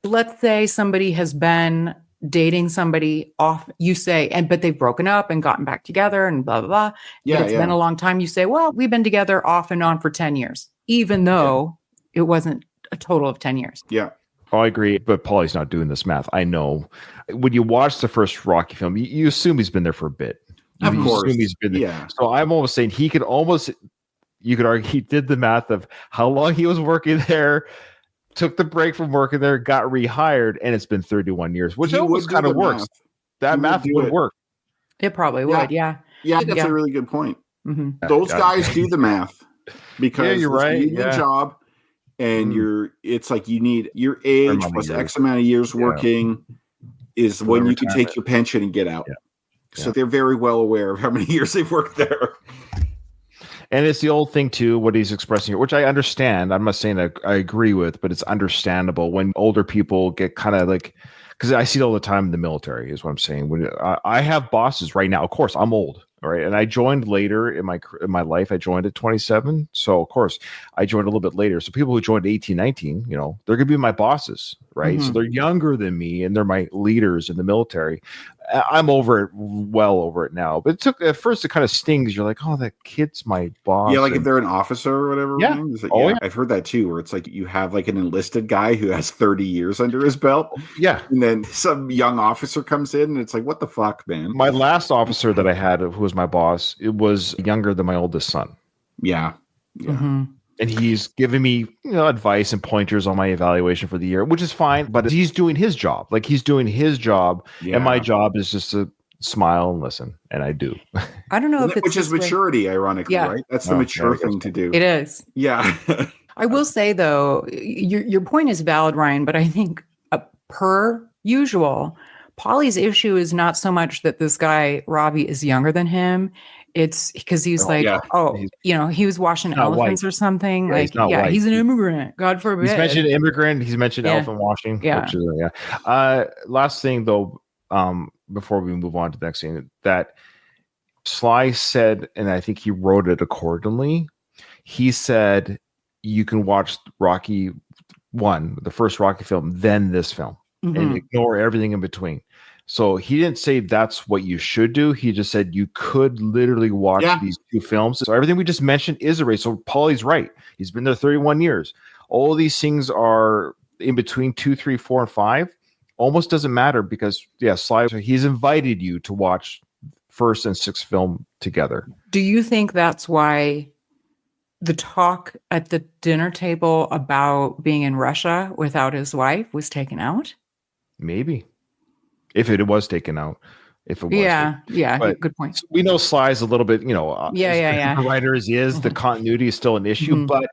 Let's say somebody has been dating somebody off, you say, but they've broken up and gotten back together and blah, blah, blah. Yeah, it's been a long time. You say, well, we've been together off and on for 10 years, even though it wasn't a total of 10 years. Yeah. Oh, I agree. But Pauly's not doing this math. I know. When you watch the first Rocky film, you assume he's been there for a bit. Of course. Assume he's been there. Yeah. So I'm almost saying you could argue he did the math of how long he was working there, took the break from working there, got rehired, and it's been 31 years, which almost kind of works. That math would work. It probably would, yeah. Yeah, that's a really good point. Mm-hmm. Those guys do the math because you're right. You need a job, and it's like you need your age plus X amount of years working is when you can take your pension and get out. Yeah. So they're very well aware of how many years they've worked there. And it's the old thing, too, what he's expressing here, which I understand. I'm not saying that I agree with, but it's understandable when older people get kind of like, because I see it all the time in the military, is what I'm saying. When I have bosses right now, of course, I'm old, right? And I joined later in my life. I joined at 27. So, of course, I joined a little bit later. So people who joined at 18, 19, they're going to be my bosses, right? Mm-hmm. So they're younger than me, and they're my leaders in the military. I'm well over it now. But it took at first it kind of stings. You're like, oh, that kid's my boss. Yeah, like if they're an officer or whatever. Yeah. Like, I've heard that too, where it's like you have like an enlisted guy who has 30 years under his belt. Yeah. And then some young officer comes in and it's like, what the fuck, man? My last officer that I had, who was my boss, it was younger than my oldest son. Yeah. Mm-hmm. And he's giving me, advice and pointers on my evaluation for the year, which is fine. But he's doing his job. Like he's doing his job. Yeah. And my job is just to smile and listen. And I do. I don't know if it's which is maturity, ironically, right? That's the mature thing to do. It is. Yeah. I will say, though, your point is valid, Ryan. But I think per usual, Pauly's issue is not so much that this guy, Robbie, is younger than him. It's because he's he was washing elephants or something. He's an immigrant. God forbid. He's mentioned immigrant. He's mentioned elephant washing. Yeah. Which is, last thing, though, before we move on to the next thing, that Sly said, and I think he wrote it accordingly. He said, you can watch Rocky 1, the first Rocky film, then this film. and ignore everything in between. So he didn't say that's what you should do. He just said you could literally watch these two films. So everything we just mentioned is a race. So Paulie's right. He's been there 31 years. All of these things are in between 2, 3, 4, and 5. Almost doesn't matter because Sly, he's invited you to watch first and sixth film together. Do you think that's why the talk at the dinner table about being in Russia without his wife was taken out? Maybe. If it was taken out. If it was. Yeah. But good point. We know Sly's a little bit, Yeah. The writer as he is, the continuity is still an issue, but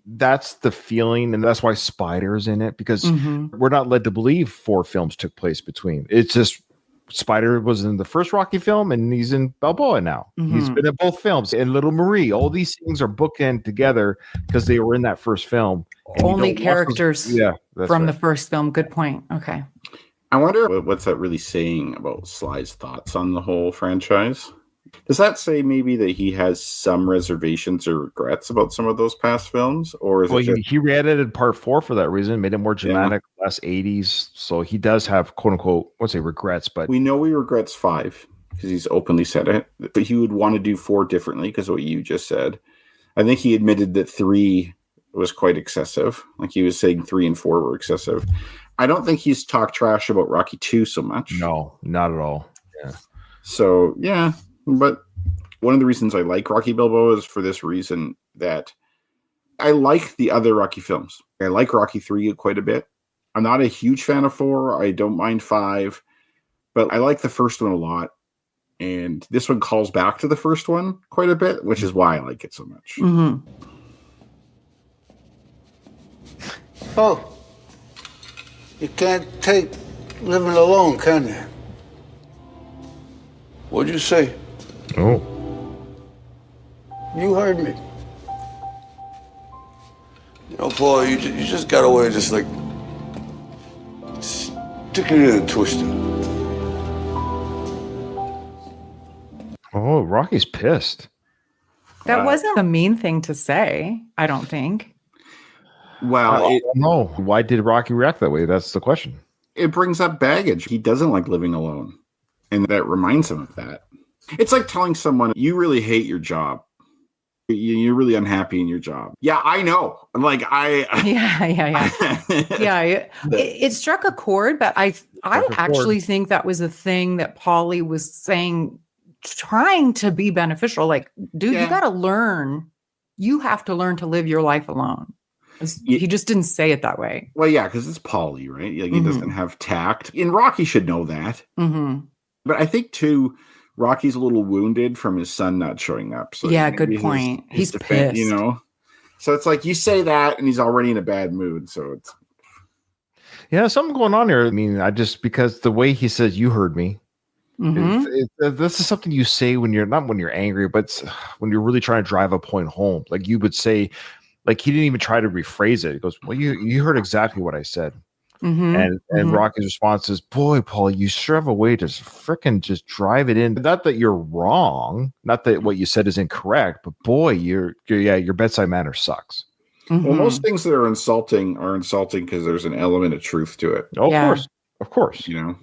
that's the feeling, and that's why Spider's in it, because we're not led to believe 4 films took place between. It's just Spider was in the first Rocky film, and he's in Balboa now. He's been in both films, and Little Marie. All these things are bookend together because they were in that first film. Only characters from the first film. Good point. Okay. I wonder what's that really saying about Sly's thoughts on the whole franchise? Does that say maybe that he has some reservations or regrets about some of those past films? Or is he re-edited part 4 for that reason, made it more dramatic, less 80s. So he does have quote unquote, let's say regrets, but we know he regrets 5 because he's openly said it. But he would want to do 4 differently because of what you just said. I think he admitted that 3 was quite excessive. Like he was saying 3 and 4 were excessive. I don't think he's talked trash about Rocky 2 so much. No, not at all. Yeah. So, but one of the reasons I like Rocky Balboa is for this reason, that I like the other Rocky films. I like Rocky 3 quite a bit. I'm not a huge fan of 4. I don't mind 5, but I like the first one a lot. And this one calls back to the first one quite a bit, which is why I like it so much. Oh. You can't take living alone, can you? What'd you say? Oh. You heard me. Paul, you just got away just like sticking it in and twisting. Oh, Rocky's pissed. That wasn't a mean thing to say, I don't think. Well, no. Why did Rocky react that way? That's the question. It brings up baggage. He doesn't like living alone. And that reminds him of that. It's like telling someone, you really hate your job. You're really unhappy in your job. Yeah, I know. Like, It struck a chord, but I actually think that was a thing that Paulie was saying, trying to be beneficial. Like, dude, you got to learn. You have to learn to live your life alone. He just didn't say it that way. Well, yeah, because it's Paulie, right? Like, he doesn't have tact. And Rocky should know that. But I think, too, Rocky's a little wounded from his son not showing up. So good point. He's pissed. So it's like you say that, and he's already in a bad mood. So it's something going on here. I mean, because the way he says, "You heard me." This is something you say when you're not when you're angry, but when you're really trying to drive a point home. Like you would say. Like he didn't even try to rephrase it. He goes, "Well, you heard exactly what I said." And Rocky's response is, "Boy, Paul, you sure have a way to frickin' just drive it in. Not that you're wrong, not that what you said is incorrect, but boy, your bedside manner sucks." Well, most things that are insulting because there's an element of truth to it. Oh, of course. So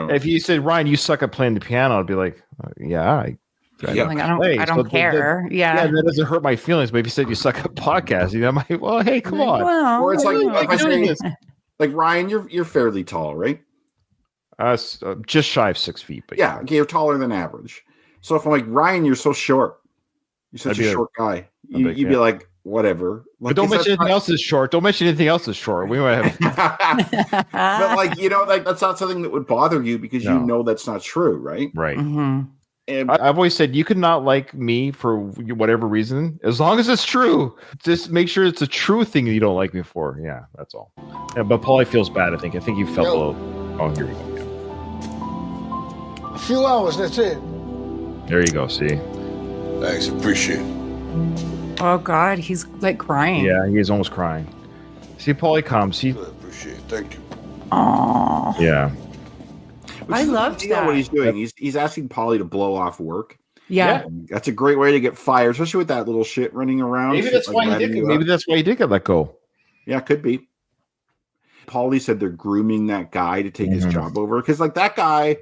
if you said, "Ryan, you suck at playing the piano," I'd be like, I don't care. That doesn't hurt my feelings. But if you said you suck at podcasting, I'm like, well, hey, come on. Well, or it's like if I say, like Ryan, you're fairly tall, right? Just shy of 6 feet, but you're taller than average. So if I'm like, Ryan, you're so short, you're such a short guy, you'd be like, whatever. Like, but don't mention anything else is short. Don't mention anything else is short. We might have. But like that's not something that would bother you because you know that's not true, right? Right. And I've always said you could not like me for whatever reason, as long as it's true. Just make sure it's a true thing you don't like me for. Yeah, that's all. Yeah, but Paulie feels bad. I think he felt a little. Oh, here we go. A few hours. That's it. There you go. See. Thanks. Appreciate it. Oh God, he's like crying. Yeah, he's almost crying. See, Paulie comes. I appreciate it. Thank you. Aww. Yeah. I loved that. What he's doing. He's asking Paulie to blow off work. Yeah. That's a great way to get fired, especially with that little shit running around. Maybe that's why he did. Maybe that's why he did get let go. Yeah, could be. Paulie said, they're grooming that guy to take his job over because like that guy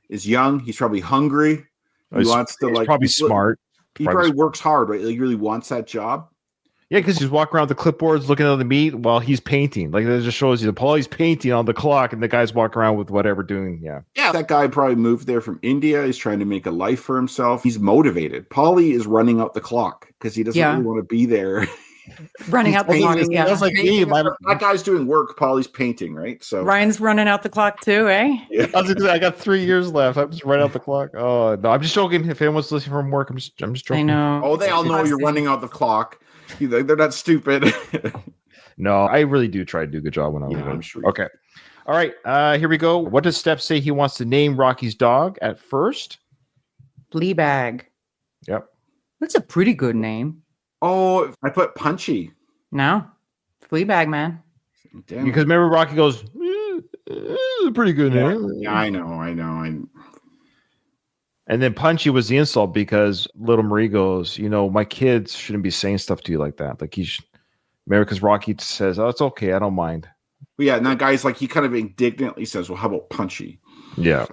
is young. He's probably hungry. He wants to like probably smart. He probably works hard, right? Like, he really wants that job. Yeah, because he's walking around with the clipboards looking at the meat while he's painting. Like that just shows you that Paulie's painting on the clock and the guy's walking around with whatever doing. Yeah. Yeah. That guy probably moved there from India. He's trying to make a life for himself. He's motivated. Paulie is running out the clock because he doesn't really want to be there. Running out the clock. Yeah. That's like me. That guy's doing work. Paulie's painting, right? So Ryan's running out the clock too, eh? Yeah. I got 3 years left. I'm just right out the clock. Oh no, I'm just joking. If anyone's listening from work, I'm just joking. I know. Oh, they all know you're running out the clock. They're not stupid. No, I really do try to do a good job when I'm sure. Okay. All right. Here we go. What does Steph say he wants to name Rocky's dog at first? Fleabag. Yep. That's a pretty good name. Oh, I put Punchy. No. Fleabag, man. Damn. Because remember Rocky goes, pretty good name. Yeah, I know. And then Punchy was the insult because little Marie goes, my kids shouldn't be saying stuff to you like that. Like America's Rocky says, oh, it's okay. I don't mind. But yeah, and that guy's like, he kind of indignantly says, well, how about Punchy? Yeah.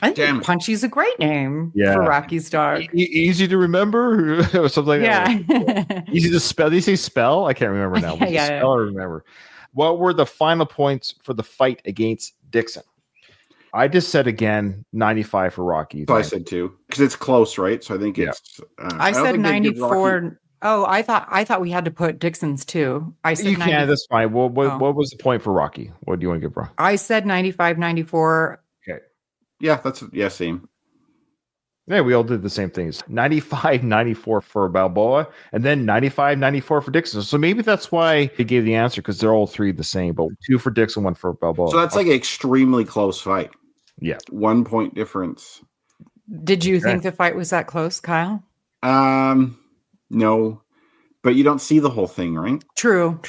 I think Punchy's a great name for Rocky's dog. Easy to remember or something like that. Yeah. Easy to spell. Did you say spell? I can't remember now. Spell or remember. What were the final points for the fight against Dixon? I just said again 95 for Rocky. So I said 2 because it's close, right? So I think it's. I said 94. Oh, I thought we had to put Dixon's too. I said you can. That's fine. What was the point for Rocky? What do you want to give Rocky? I said 95, 94. Okay. Yeah, same. Yeah, we all did the same things. 95, 94 for Balboa, and then 95, 94 for Dixon. So maybe that's why they gave the answer because they're all 3 the same, but 2 for Dixon, 1 for Balboa. So that's like an extremely close fight. Yeah. 1 point difference. Did you think the fight was that close, Kyle? No, but you don't see the whole thing, right? True.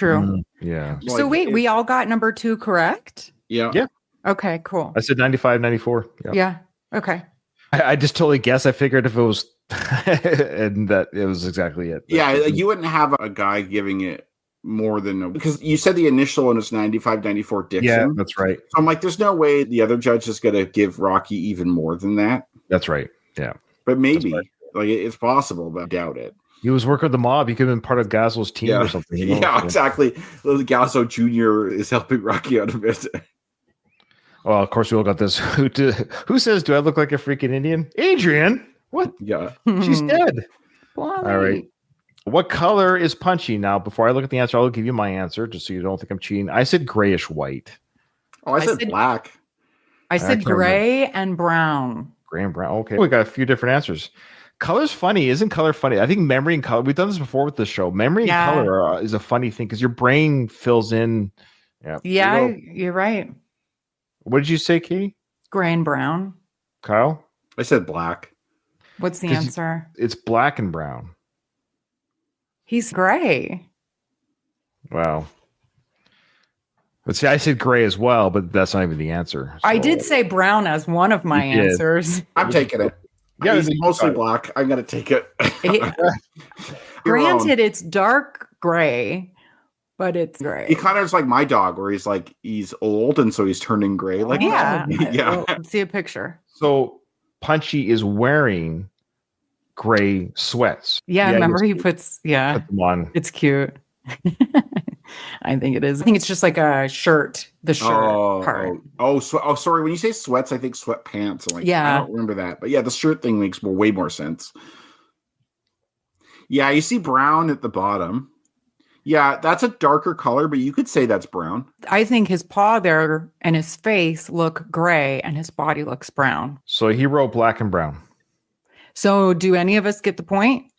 Yeah. So wait, we all got number 2 correct? Yeah. Okay, cool. I said 95, 94. Yeah. Okay. I just totally guessed. I figured if it was, and that it was exactly it. Yeah, you wouldn't have a guy giving it more than because you said the initial one was 95, 94 Dixon. Yeah, that's right. So I'm like, there's no way the other judge is going to give Rocky even more than that. That's right. Yeah, but maybe like it's possible, but I doubt it. He was working with the mob. He could have been part of Gazzo's team or something. Yeah, exactly. Gazzo Jr. is helping Rocky out a bit. Well, of course, we all got this. Who says, do I look like a freaking Indian? Adrian? What? Yeah. She's dead. Why? All right. What color is Punchy? Now, before I look at the answer, I'll give you my answer just so you don't think I'm cheating. I said grayish white. Oh, I said black. I said gray and brown. Gray and brown. Okay. We got a few different answers. Color's funny. Isn't color funny? I think memory and color, we've done this before with the show. Memory and color is a funny thing because your brain fills in. Yeah, you're right. What did you say, Katie? Gray and brown. Kyle? I said black. What's the answer? It's black and brown. He's gray. Wow. Let's see, I said gray as well, but that's not even the answer. So. I did say brown as one of my answers. I'm taking it. Yeah, he's mostly black. I'm going to take it. Granted, it's dark gray. But it's gray. He kind of is like my dog, where he's old, and so he's turning gray. Like yeah. Well, see a picture. So Punchy is wearing gray sweats. Yeah, remember he puts put them on. It's cute. I think it is. I think it's just like a shirt. The shirt part. Sorry. When you say sweats, I think sweatpants. I'm like, yeah, I don't remember that. But yeah, the shirt thing makes way more sense. Yeah, you see brown at the bottom. Yeah, that's a darker color, but you could say that's brown. I think his paw there and his face look gray and his body looks brown. So he wrote black and brown. So do any of us get the point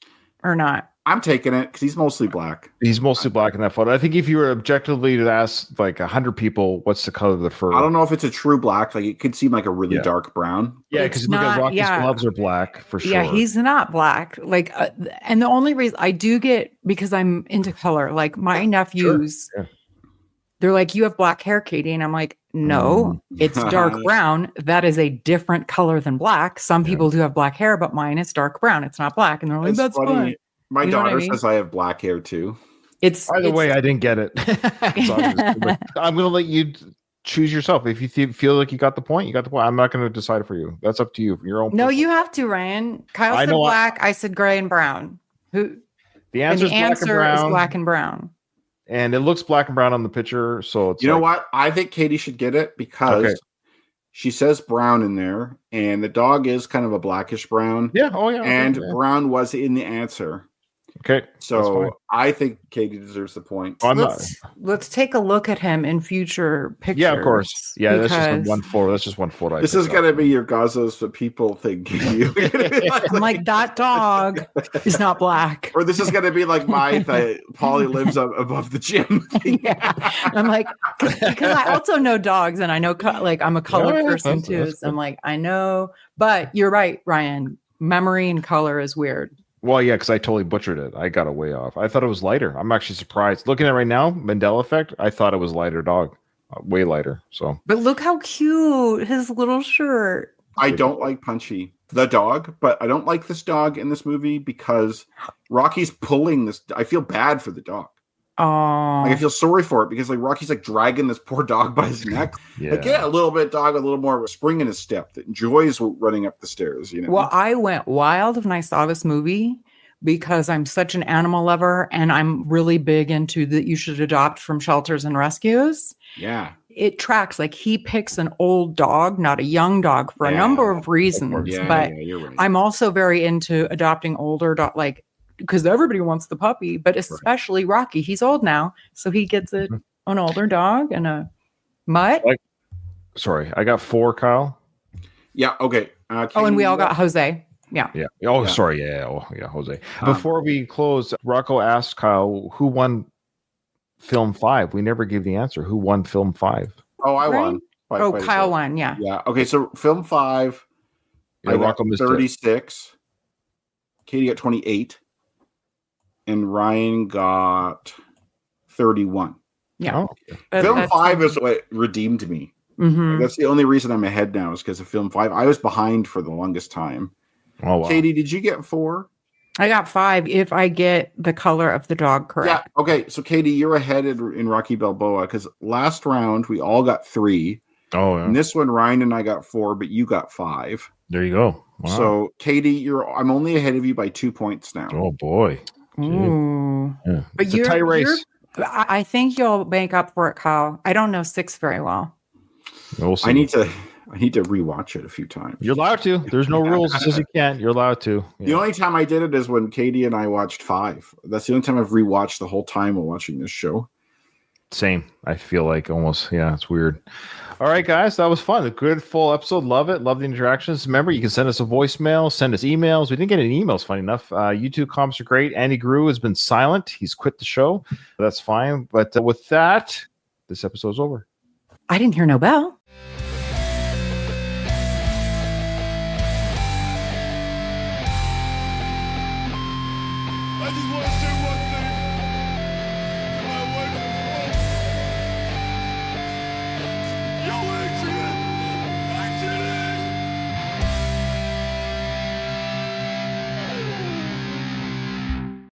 or not? I'm taking it because he's mostly black. He's mostly black in that photo. I think if you were objectively to ask like 100 people, what's the color of the fur? I don't know if it's a true black. Like it could seem like a really dark brown. Yeah, because look at Rocky's gloves are black for sure. Yeah, he's not black. Like, and the only reason I do get because I'm into color. Like my nephews, they're like, "You have black hair, Katie," and I'm like, "No, it's dark brown. That is a different color than black. Some people do have black hair, but mine is dark brown. It's not black." And they're like, "That's funny." My daughter says I have black hair too. Either way, I didn't get it. So I'm going to let you choose yourself. If you feel like you got the point, you got the point. I'm not going to decide for you. That's up to you. Your own. No, personal. you have to, Ryan. Kyle said black. I said gray and brown. The answer is black and brown. And it looks black and brown on the picture. So it's know what? I think Katie should get it because she says brown in there, and the dog is kind of a blackish brown. Yeah. Oh, yeah. And brown was in the answer. Okay. So I think Katie deserves the point. Let's take a look at him in future pictures. Yeah, of course. Yeah, that's just one photo. That's just one photo. This is going to be your Gazos that people think you. I'm like, that dog is not black. Or this is going to be like my Polly lives up above the gym. Yeah. I'm like, because I also know dogs and I know, like, I'm a colored person too. So I'm like, I know. But you're right, Ryan. Memory and color is weird. Well, yeah, because I totally butchered it. I got it way off. I thought it was lighter. I'm actually surprised. Looking at it right now, Mandela effect, I thought it was lighter dog. Way lighter. So, but look how cute his little shirt. I don't like Punchy, the dog, but I don't like this dog in this movie because Rocky's pulling this. I feel bad for the dog. Oh, like I feel sorry for it because like Rocky's like dragging this poor dog by his neck. A little bit dog, a little more of a spring in his step that enjoys running up the stairs. You know. Well, I went wild when I saw this movie because I'm such an animal lover and I'm really big into that you should adopt from shelters and rescues. Yeah. It tracks. Like he picks an old dog, not a young dog, for a number of reasons. But you're right. I'm also very into adopting older dog, like. Because everybody wants the puppy, but especially Rocky. He's old now, so he gets an older dog and a mutt. Sorry, I got 4, Kyle. Yeah, okay. And we all got Jose. Yeah. Yeah. Oh, sorry. Yeah. Oh, yeah, Jose. Before we close, Rocco asked Kyle who won film 5. We never gave the answer. Who won film 5? Oh, I won. Kyle won. Yeah. Yeah. Okay, so film 5, I got 36. Katie got 28. And Ryan got 31. Yeah. Film 5 is what redeemed me. Mm-hmm. That's the only reason I'm ahead now is because of film 5. I was behind for the longest time. Oh, wow. Katie, did you get 4? I got 5 if I get the color of the dog correct. Yeah. Okay. So, Katie, you're ahead in Rocky Balboa because last round we all got 3. Oh, yeah. And this one, Ryan and I got 4, but you got 5. There you go. Wow. So, Katie, I'm only ahead of you by 2 points now. Oh, boy. Ooh. Yeah. But it's a tight race. I think you'll make up for it, Kyle. I don't know 6 very well. We'll see. I need to rewatch it a few times. You're allowed to. There's no rules. It says you can't. You're allowed to. Yeah. The only time I did it is when Katie and I watched 5. That's the only time I've rewatched the whole time while watching this show. Same. I feel like almost. Yeah, it's weird. All right, guys, that was fun. A good full episode. Love it. Love the interactions. Remember, you can send us a voicemail, send us emails. We didn't get any emails, funny enough. YouTube comments are great. Andy Grew has been silent. He's quit the show. That's fine. But with that, this episode's over. I didn't hear no bell. I just want to say one thing.